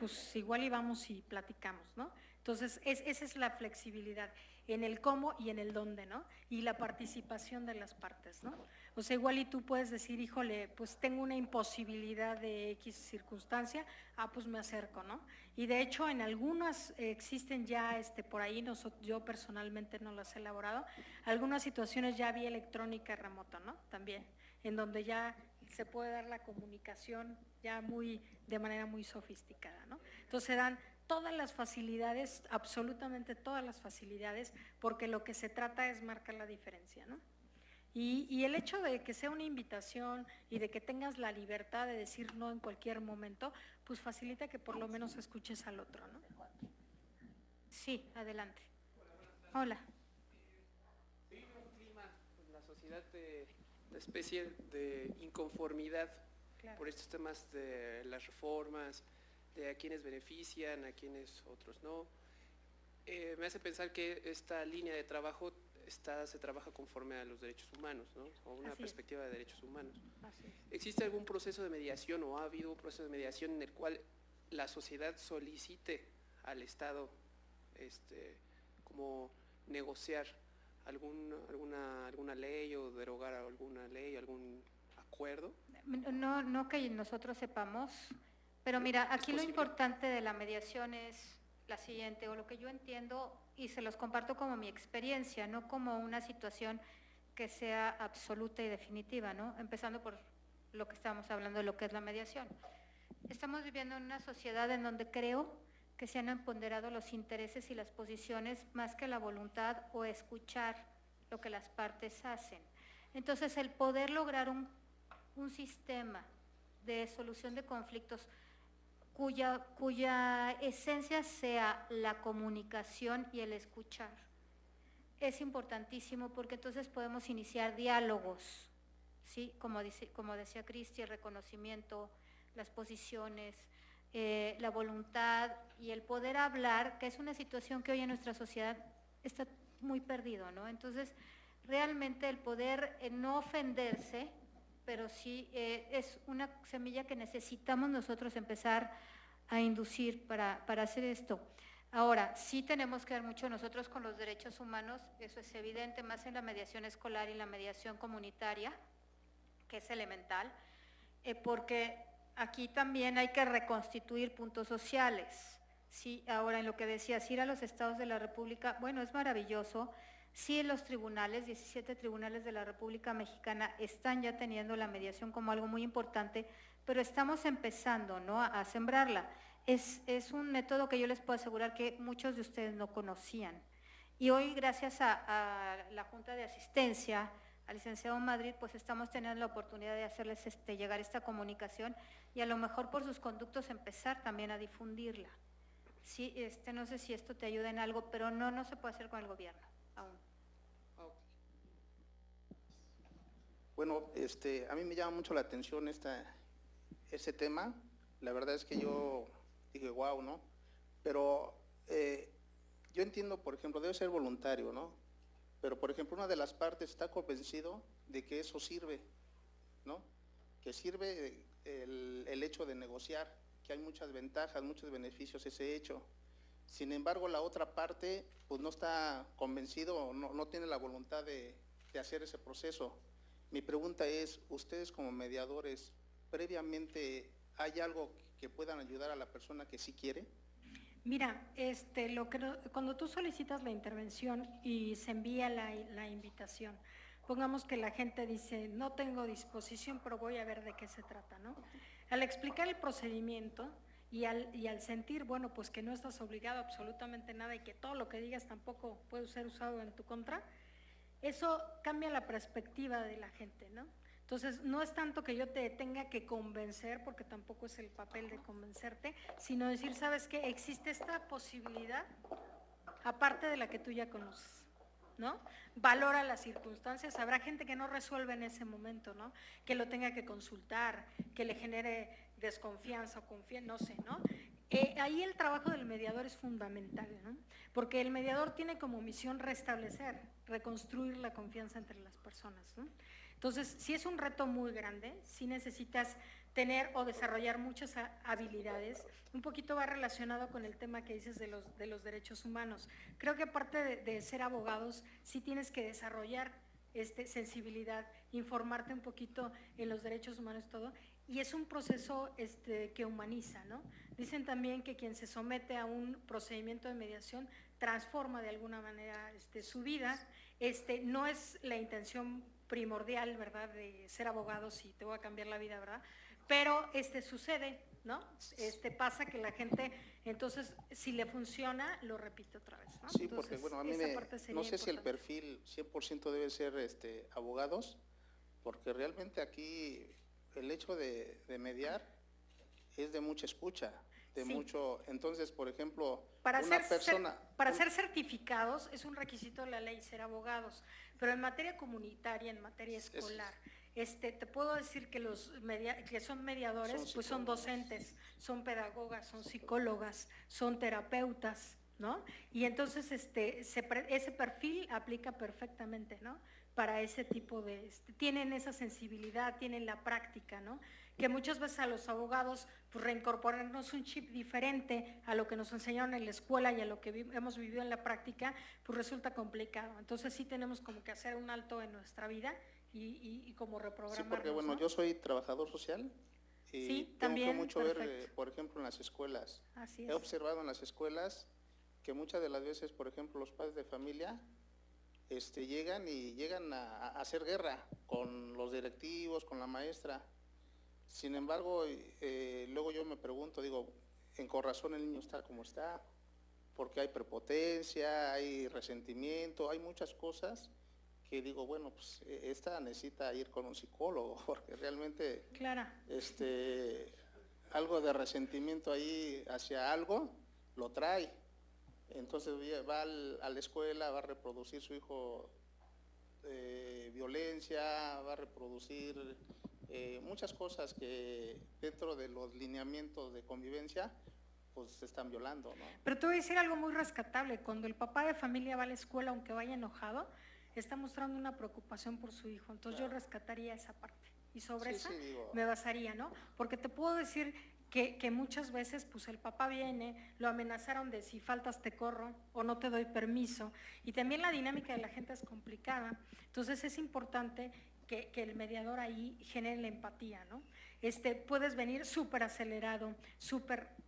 pues igual y vamos y platicamos, ¿no? Entonces, esa es la flexibilidad en el cómo y en el dónde, ¿no? Y la participación de las partes, ¿no? O sea, igual y tú puedes decir, híjole, pues tengo una imposibilidad de X circunstancia, pues me acerco, ¿no? Y de hecho, en algunas existen ya, por ahí, yo personalmente no las he elaborado, algunas situaciones ya vía electrónica remota, ¿no? También, en donde ya se puede dar la comunicación ya de manera muy sofisticada, ¿no? Entonces se dan todas las facilidades, absolutamente todas las facilidades, porque lo que se trata es marcar la diferencia, ¿no? Y el hecho de que sea una invitación y de que tengas la libertad de decir no en cualquier momento, pues facilita que por lo menos escuches al otro, ¿no? Sí, adelante. Hola. Sí, un clima en la sociedad de especie de inconformidad por estos temas de las reformas, de a quienes benefician, a quienes otros no. Me hace pensar que esta línea de trabajo se trabaja conforme a los derechos humanos, ¿no? O una perspectiva de derechos humanos. ¿Existe algún proceso de mediación o ha habido un proceso de mediación en el cual la sociedad solicite al Estado como negociar alguna ley o derogar alguna ley, algún acuerdo? No que nosotros sepamos, pero mira, aquí lo importante de la mediación es la siguiente, o lo que yo entiendo, y se los comparto como mi experiencia, no como una situación que sea absoluta y definitiva, ¿no? Empezando por lo que estábamos hablando de lo que es la mediación. Estamos viviendo en una sociedad en donde creo que se han empoderado los intereses y las posiciones más que la voluntad o escuchar lo que las partes hacen. Entonces, el poder lograr un sistema de solución de conflictos cuya esencia sea la comunicación y el escuchar. Es importantísimo porque entonces podemos iniciar diálogos, ¿sí? Como decía Cristi, el reconocimiento, las posiciones, la voluntad y el poder hablar, que es una situación que hoy en nuestra sociedad está muy perdido, ¿no? Entonces, realmente el poder no ofenderse, pero sí es una semilla que necesitamos nosotros empezar a inducir para hacer esto. Ahora, sí tenemos que ver mucho nosotros con los derechos humanos, eso es evidente, más en la mediación escolar y la mediación comunitaria, que es elemental, porque aquí también hay que reconstituir puntos sociales. Sí, ahora en lo que decías, ir a los estados de la República, bueno, es maravilloso. Sí, los tribunales, 17 tribunales de la República Mexicana están ya teniendo la mediación como algo muy importante, pero estamos empezando, ¿no?, a sembrarla. Es un método que yo les puedo asegurar que muchos de ustedes no conocían. Y hoy, gracias a la Junta de Asistencia, al licenciado Madrid, pues estamos teniendo la oportunidad de hacerles llegar esta comunicación y a lo mejor por sus conductos empezar también a difundirla. Sí, no sé si esto te ayuda en algo, pero no se puede hacer con el gobierno aún. Bueno, a mí me llama mucho la atención ese tema. La verdad es que yo dije, wow, ¿no? Pero yo entiendo, por ejemplo, debe ser voluntario, ¿no? Pero, por ejemplo, una de las partes está convencido de que eso sirve, ¿no? Que sirve el hecho de negociar, que hay muchas ventajas, muchos beneficios ese hecho. Sin embargo, la otra parte, pues no está convencido, no tiene la voluntad de hacer ese proceso. Mi pregunta es, ustedes como mediadores, previamente, ¿hay algo que puedan ayudar a la persona que sí quiere? Mira, cuando tú solicitas la intervención y se envía la invitación, pongamos que la gente dice, no tengo disposición, pero voy a ver de qué se trata, ¿no? Al explicar el procedimiento y al sentir, bueno, pues que no estás obligado a absolutamente nada y que todo lo que digas tampoco puede ser usado en tu contra, eso cambia la perspectiva de la gente, ¿no? Entonces, no es tanto que yo te tenga que convencer, porque tampoco es el papel de convencerte, sino decir, ¿sabes qué? Existe esta posibilidad, aparte de la que tú ya conoces, ¿no? Valora las circunstancias, habrá gente que no resuelve en ese momento, ¿no? Que lo tenga que consultar, que le genere desconfianza o confianza, no sé, ¿no? Ahí el trabajo del mediador es fundamental, ¿no? Porque el mediador tiene como misión restablecer, reconstruir la confianza entre las personas, ¿no? Entonces, si es un reto muy grande, sí necesitas tener o desarrollar muchas habilidades. Un poquito va relacionado con el tema que dices de los derechos humanos. Creo que aparte de ser abogados, sí tienes que desarrollar sensibilidad, informarte un poquito en los derechos humanos, todo, y es un proceso que humaniza, ¿no? Dicen también que quien se somete a un procedimiento de mediación transforma de alguna manera su vida. No es la intención primordial, ¿verdad?, de ser abogado, si te voy a cambiar la vida, ¿verdad? Pero sucede, ¿no? Pasa que la gente, entonces, si le funciona, lo repite otra vez, ¿no? Sí, entonces, porque, bueno, a mí no sé si el perfil 100% debe ser abogados, porque realmente aquí el hecho de mediar es de mucha escucha, de Sí. mucho, entonces, por ejemplo, Para ser certificados es un requisito de la ley ser abogados, pero en materia comunitaria, en materia escolar, te puedo decir que que son mediadores, pues son docentes, son pedagogas, son psicólogas, son terapeutas, ¿no? Y entonces ese perfil aplica perfectamente, ¿no? Para ese tipo tienen esa sensibilidad, tienen la práctica, ¿no? Que muchas veces a los abogados, pues reincorporarnos un chip diferente a lo que nos enseñaron en la escuela y a lo que hemos vivido en la práctica, pues resulta complicado. Entonces sí tenemos como que hacer un alto en nuestra vida y como reprogramarnos. Sí, porque bueno, ¿no? yo soy trabajador social y Sí, tengo también, que mucho perfecto. ver, por ejemplo, en las escuelas. Así He es. observado en las escuelas que muchas de las veces, por ejemplo, los padres de familia llegan a hacer guerra con los directivos, con la maestra. Sin embargo, luego yo me pregunto, digo, con razón el niño está como está, porque hay prepotencia, hay resentimiento, hay muchas cosas que digo, bueno, pues esta necesita ir con un psicólogo, porque realmente Claro. algo de resentimiento ahí hacia algo lo trae. Entonces va a la escuela, va a reproducir su hijo violencia, va a reproducir muchas cosas que dentro de los lineamientos de convivencia pues se están violando, ¿no? Pero te voy a decir algo muy rescatable. Cuando el papá de familia va a la escuela, aunque vaya enojado, está mostrando una preocupación por su hijo. Entonces yo rescataría esa parte. Y sobre esa me basaría, ¿no? Porque te puedo decir que muchas veces pues el papá viene, lo amenazaron de si faltas te corro o no te doy permiso. Y también la dinámica de la gente es complicada. Entonces es importante que el mediador ahí genere la empatía, ¿no? Puedes venir súper acelerado,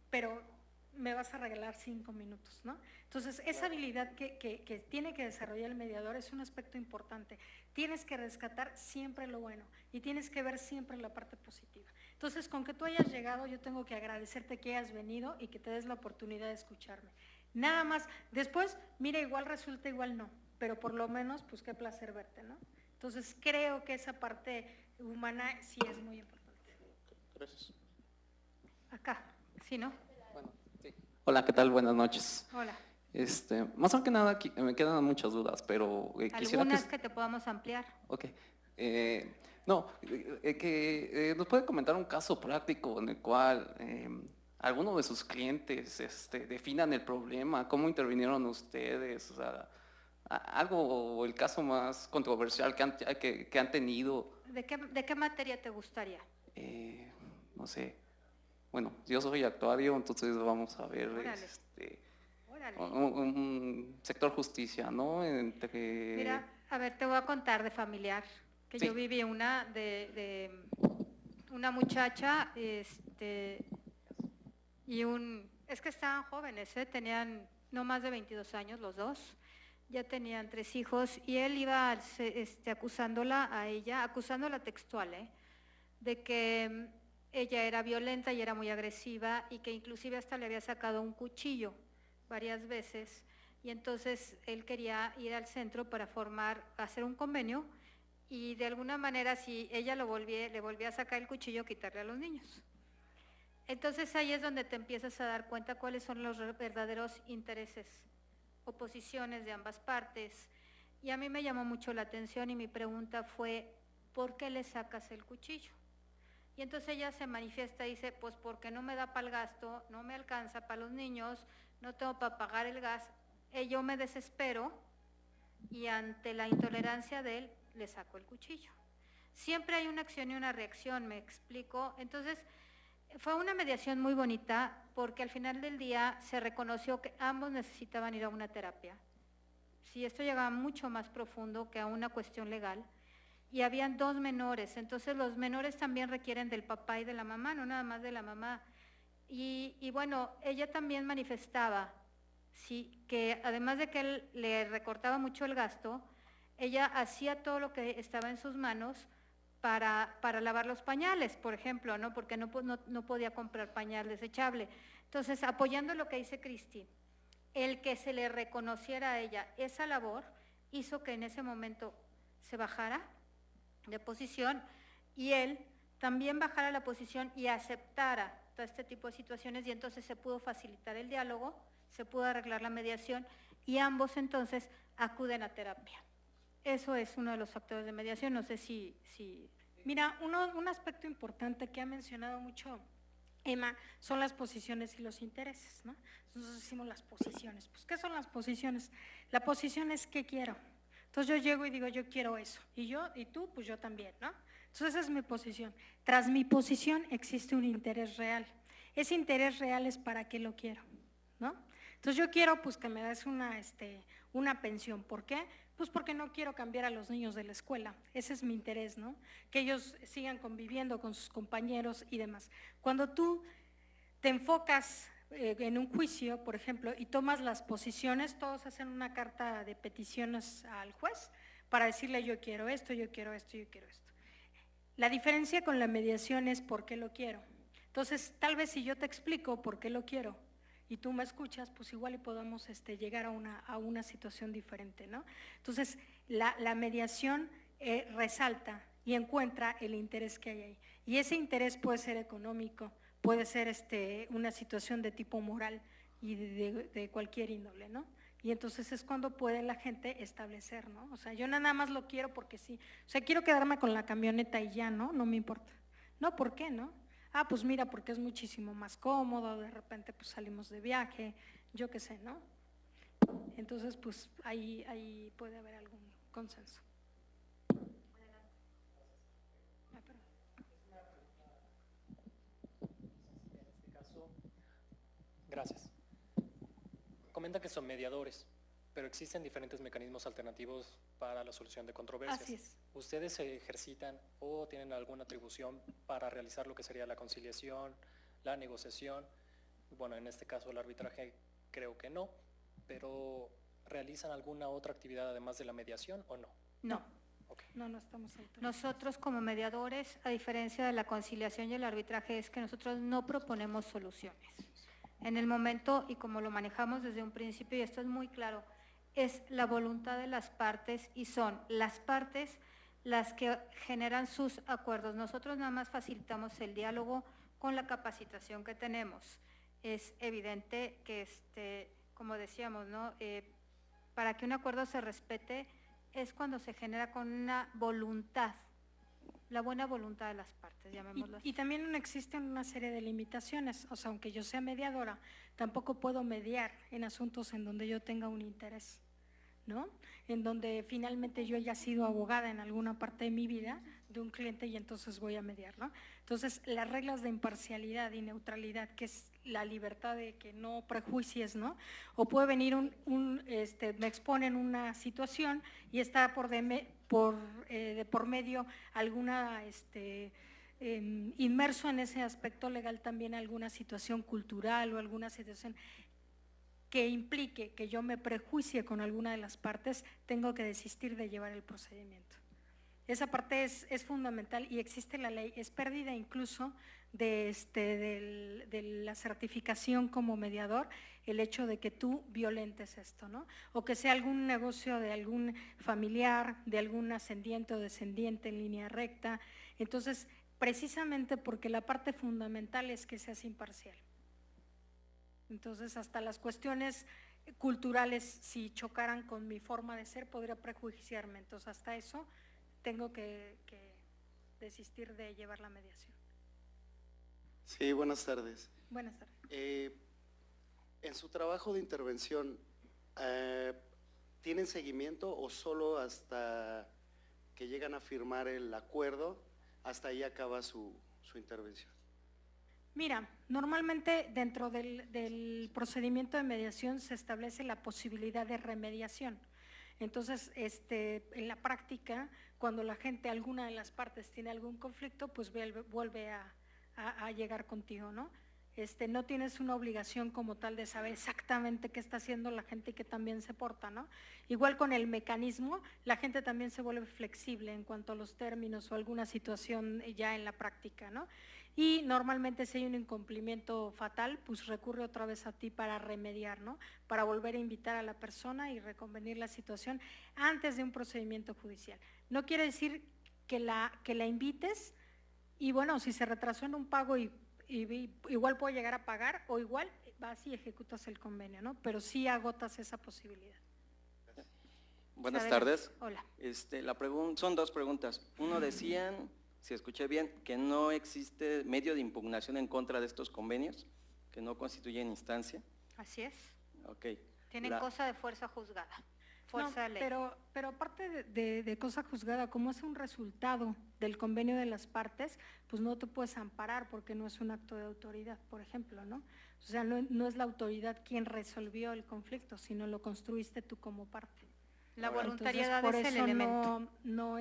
pero me vas a regalar 5 minutos, ¿no? Entonces, esa habilidad que tiene que desarrollar el mediador es un aspecto importante. Tienes que rescatar siempre lo bueno y tienes que ver siempre la parte positiva. Entonces, con que tú hayas llegado, yo tengo que agradecerte que hayas venido y que te des la oportunidad de escucharme. Nada más. Después, mira, igual resulta, igual no, pero por lo menos, pues qué placer verte, ¿no? Entonces, creo que esa parte humana sí es muy importante. Gracias. Acá, ¿sí, no? Bueno, sí. Hola, ¿qué tal? Buenas noches. Hola. Más que nada, me quedan muchas dudas, pero quisiera Algunas que te podamos ampliar. Ok. Nos puede comentar un caso práctico en el cual alguno de sus clientes definan el problema, cómo intervinieron ustedes, o sea, algo, el caso más controversial que han tenido. ¿De qué materia te gustaría? No sé. Bueno, yo soy actuario, entonces vamos a ver un sector justicia, ¿no? Mira, a ver, te voy a contar de familiar, que Sí. yo viví una muchacha, es que estaban jóvenes, tenían no más de 22 años los dos, ya tenían 3 hijos, y él iba acusándola a ella, acusándola textual, de que ella era violenta y era muy agresiva y que inclusive hasta le había sacado un cuchillo varias veces, y entonces él quería ir al centro para hacer un convenio y de alguna manera si ella le volvía a sacar el cuchillo, quitarle a los niños. Entonces ahí es donde te empiezas a dar cuenta cuáles son los verdaderos intereses o posiciones de ambas partes. Y a mí me llamó mucho la atención y mi pregunta fue, ¿por qué le sacas el cuchillo? Y entonces ella se manifiesta y dice, pues porque no me da para el gasto, no me alcanza para los niños, no tengo para pagar el gas, yo me desespero y ante la intolerancia de él le saco el cuchillo. Siempre hay una acción y una reacción, me explico. Entonces fue una mediación muy bonita porque al final del día se reconoció que ambos necesitaban ir a una terapia. Sí, esto llegaba mucho más profundo que a una cuestión legal. Y habían 2 menores, entonces los menores también requieren del papá y de la mamá, no nada más de la mamá. Y bueno, ella también manifestaba, sí, que además de que él le recortaba mucho el gasto, ella hacía todo lo que estaba en sus manos para lavar los pañales, por ejemplo, ¿no? Porque no podía comprar pañal desechable. Entonces, apoyando lo que dice Cristi, el que se le reconociera a ella esa labor hizo que en ese momento se bajara de posición y él también bajara la posición y aceptara todo este tipo de situaciones y entonces se pudo facilitar el diálogo, se pudo arreglar la mediación y ambos entonces acuden a terapia. Eso es uno de los factores de mediación, no sé si... Mira, un aspecto importante que ha mencionado mucho Emma son las posiciones y los intereses, ¿no? Nosotros decimos las posiciones. Pues, ¿qué son las posiciones? La posición es ¿qué quiero? Entonces yo llego y digo, yo quiero eso. Y tú, pues yo también, ¿no? Entonces esa es mi posición. Tras mi posición existe un interés real. Ese interés real es para qué lo quiero, ¿no? Entonces yo quiero pues que me des una pensión. ¿Por qué? Pues porque no quiero cambiar a los niños de la escuela. Ese es mi interés, ¿no? Que ellos sigan conviviendo con sus compañeros y demás. Cuando tú te enfocas en un juicio, por ejemplo, y tomas las posiciones, todos hacen una carta de peticiones al juez para decirle yo quiero esto, yo quiero esto, yo quiero esto. La diferencia con la mediación es por qué lo quiero. Entonces, tal vez si yo te explico por qué lo quiero y tú me escuchas, pues igual y podemos llegar a una situación diferente, ¿no? Entonces, la mediación resalta y encuentra el interés que hay ahí. Y ese interés puede ser económico, puede ser una situación de tipo moral y de cualquier índole, ¿no? Y entonces es cuando puede la gente establecer, ¿no? O sea, yo nada más lo quiero porque sí. O sea, quiero quedarme con la camioneta y ya, ¿no? No me importa. No, ¿por qué, no? Ah, pues mira, porque es muchísimo más cómodo, de repente pues salimos de viaje, yo qué sé, ¿no? Entonces, pues ahí puede haber algún consenso. Gracias. Comenta que son mediadores, pero existen diferentes mecanismos alternativos para la solución de controversias. Así es. ¿Ustedes se ejercitan o tienen alguna atribución para realizar lo que sería la conciliación, la negociación? Bueno, en este caso el arbitraje creo que no, pero ¿realizan alguna otra actividad además de la mediación o no? No. Okay. No estamos autorizados. Nosotros como mediadores, a diferencia de la conciliación y el arbitraje, es que nosotros no proponemos soluciones. En el momento, y como lo manejamos desde un principio, y esto es muy claro, es la voluntad de las partes y son las partes las que generan sus acuerdos. Nosotros nada más facilitamos el diálogo con la capacitación que tenemos. Es evidente que, como decíamos, ¿no? Para que un acuerdo se respete es cuando se genera con una voluntad, la buena voluntad de las partes, llamémoslo así. Y también no existen una serie de limitaciones, o sea, aunque yo sea mediadora, tampoco puedo mediar en asuntos en donde yo tenga un interés, ¿no? En donde finalmente yo haya sido abogada en alguna parte de mi vida de un cliente y entonces voy a mediar, ¿no? Entonces, las reglas de imparcialidad y neutralidad, que es la libertad de que no prejuicies, ¿no? O puede venir me exponen una situación y está de por medio alguna, inmerso en ese aspecto legal también alguna situación cultural o alguna situación que implique que yo me prejuicie con alguna de las partes, tengo que desistir de llevar el procedimiento. Esa parte es fundamental y existe la ley, es pérdida incluso de la certificación como mediador, el hecho de que tú violentes esto, ¿no? O que sea algún negocio de algún familiar, de algún ascendiente o descendiente en línea recta. Entonces, precisamente porque la parte fundamental es que seas imparcial. Entonces, hasta las cuestiones culturales, si chocaran con mi forma de ser, podría prejuiciarme. Entonces, hasta eso tengo que desistir de llevar la mediación. Sí, buenas tardes. Buenas tardes. En su trabajo de intervención, ¿tienen seguimiento o solo hasta que llegan a firmar el acuerdo, hasta ahí acaba su intervención? Mira, normalmente dentro del procedimiento de mediación se establece la posibilidad de remediación. Entonces, en la práctica, cuando la gente, alguna de las partes tiene algún conflicto, pues vuelve a llegar contigo, ¿no? No tienes una obligación como tal de saber exactamente qué está haciendo la gente y que también se porta, ¿no? Igual con el mecanismo, la gente también se vuelve flexible en cuanto a los términos o alguna situación ya en la práctica, ¿no? Y normalmente si hay un incumplimiento fatal, pues recurre otra vez a ti para remediar, ¿no? Para volver a invitar a la persona y reconvenir la situación antes de un procedimiento judicial. No quiere decir que la invites y bueno, si se retrasó en un pago y igual puedo llegar a pagar o igual vas y ejecutas el convenio, ¿no? Pero sí agotas esa posibilidad. Buenas tardes. Hola. Son dos preguntas. Uno, decían, si escuché bien, que no existe medio de impugnación en contra de estos convenios, que no constituyen instancia. Así es. Ok. Tienen cosa de fuerza juzgada, fuerza de ley. Pero aparte de cosa juzgada, como es un resultado del convenio de las partes, pues no te puedes amparar porque no es un acto de autoridad, por ejemplo, ¿no? O sea, no es la autoridad quien resolvió el conflicto, sino lo construiste tú como parte. La voluntariedad es el elemento. No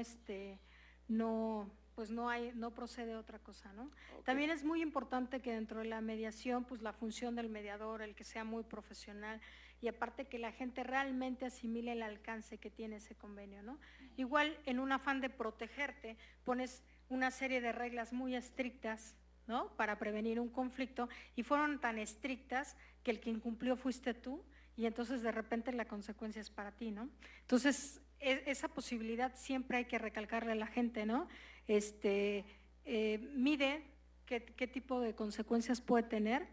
procede otra cosa, ¿no? Okay. También es muy importante que dentro de la mediación, pues la función del mediador, el que sea muy profesional y aparte que la gente realmente asimile el alcance que tiene ese convenio, ¿no? Igual en un afán de protegerte, pones una serie de reglas muy estrictas ¿no? Para prevenir un conflicto, y fueron tan estrictas que el que incumplió fuiste tú, y entonces de repente la consecuencia es para ti, ¿no? Entonces, esa posibilidad siempre hay que recalcarle a la gente, ¿no? Mide qué tipo de consecuencias puede tener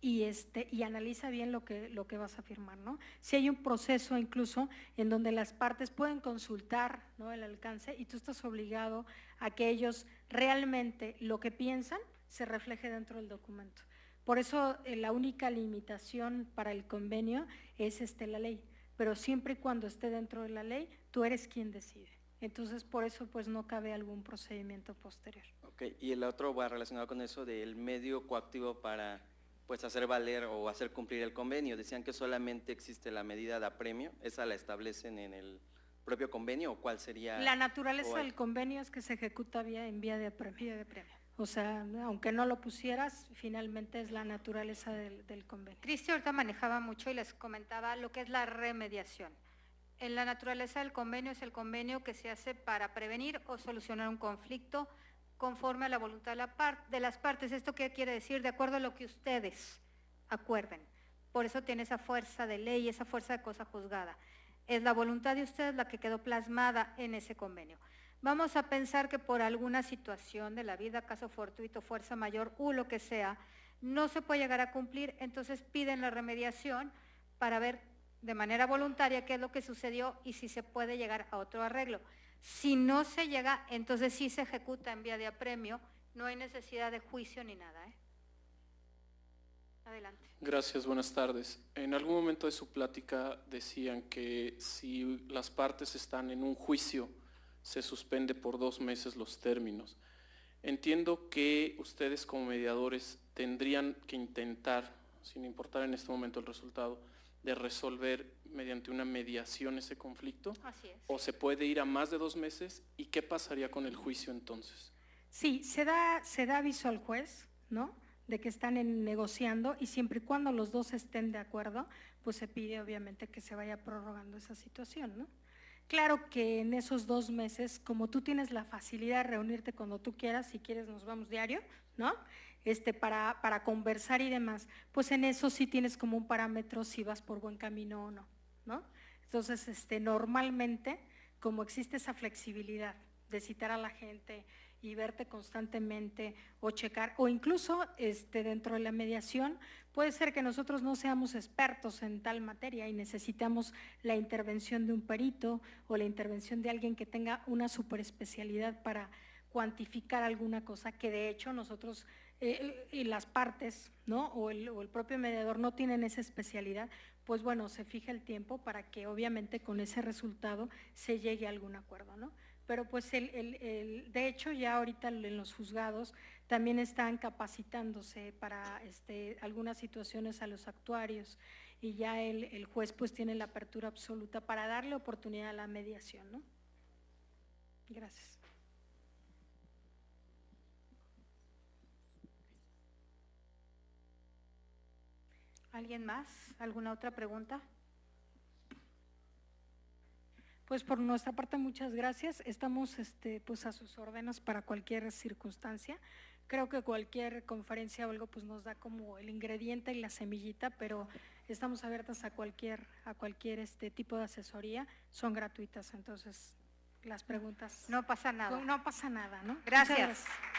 y analiza bien lo que vas a firmar, ¿no? Si hay un proceso incluso en donde las partes pueden consultar, ¿no?, el alcance, y tú estás obligado a que ellos realmente lo que piensan se refleje dentro del documento. Por eso la única limitación para el convenio es la ley, pero siempre y cuando esté dentro de la ley, tú eres quien decide. Entonces, por eso pues no cabe algún procedimiento posterior. Ok, y el otro va relacionado con eso del medio coactivo para pues hacer valer o hacer cumplir el convenio. Decían que solamente existe la medida de apremio, ¿esa la establecen en el propio convenio o cuál sería? La naturaleza del convenio es que se ejecuta en vía de apremio. O sea, aunque no lo pusieras, finalmente es la naturaleza del convenio. Cristi ahorita manejaba mucho y les comentaba lo que es la remediación. En la naturaleza del convenio es el convenio que se hace para prevenir o solucionar un conflicto conforme a la voluntad de las partes. ¿Esto qué quiere decir? De acuerdo a lo que ustedes acuerden. Por eso tiene esa fuerza de ley, esa fuerza de cosa juzgada. Es la voluntad de ustedes la que quedó plasmada en ese convenio. Vamos a pensar que por alguna situación de la vida, caso fortuito, fuerza mayor o lo que sea, no se puede llegar a cumplir, entonces piden la remediación para ver de manera voluntaria qué es lo que sucedió y si se puede llegar a otro arreglo. Si no se llega, entonces sí se ejecuta en vía de apremio, no hay necesidad de juicio ni nada. Adelante. Gracias, buenas tardes. En algún momento de su plática decían que si las partes están en un juicio, se suspende por 2 meses los términos. Entiendo que ustedes como mediadores tendrían que intentar, sin importar en este momento el resultado, de resolver mediante una mediación ese conflicto. Así es. ¿O se puede ir a más de 2 meses? ¿Y qué pasaría con el juicio entonces? Sí, se da aviso al juez, ¿no?, de que están negociando, y siempre y cuando los dos estén de acuerdo, pues se pide obviamente que se vaya prorrogando esa situación, ¿no? Claro que en esos 2 meses, como tú tienes la facilidad de reunirte cuando tú quieras, si quieres nos vamos diario, ¿no?, para conversar y demás, pues en eso sí tienes como un parámetro si vas por buen camino o no, ¿no? Entonces, normalmente, como existe esa flexibilidad de citar a la gente y verte constantemente o checar, o incluso dentro de la mediación, puede ser que nosotros no seamos expertos en tal materia y necesitamos la intervención de un perito o la intervención de alguien que tenga una superespecialidad para cuantificar alguna cosa que de hecho nosotros y las partes, ¿no?, o el propio mediador no tienen esa especialidad, pues bueno, se fija el tiempo para que obviamente con ese resultado se llegue a algún acuerdo, ¿no? Pero pues de hecho ya ahorita en los juzgados también están capacitándose para algunas situaciones a los actuarios, y ya el juez pues tiene la apertura absoluta para darle oportunidad a la mediación, ¿no? Gracias. ¿Alguien más? ¿Alguna otra pregunta? Pues por nuestra parte muchas gracias, estamos pues a sus órdenes para cualquier circunstancia. Creo que cualquier conferencia o algo pues nos da como el ingrediente y la semillita, pero estamos abiertas a cualquier tipo de asesoría, son gratuitas, entonces las preguntas. No pasa nada. No pasa nada, ¿no? Gracias. Muchas gracias.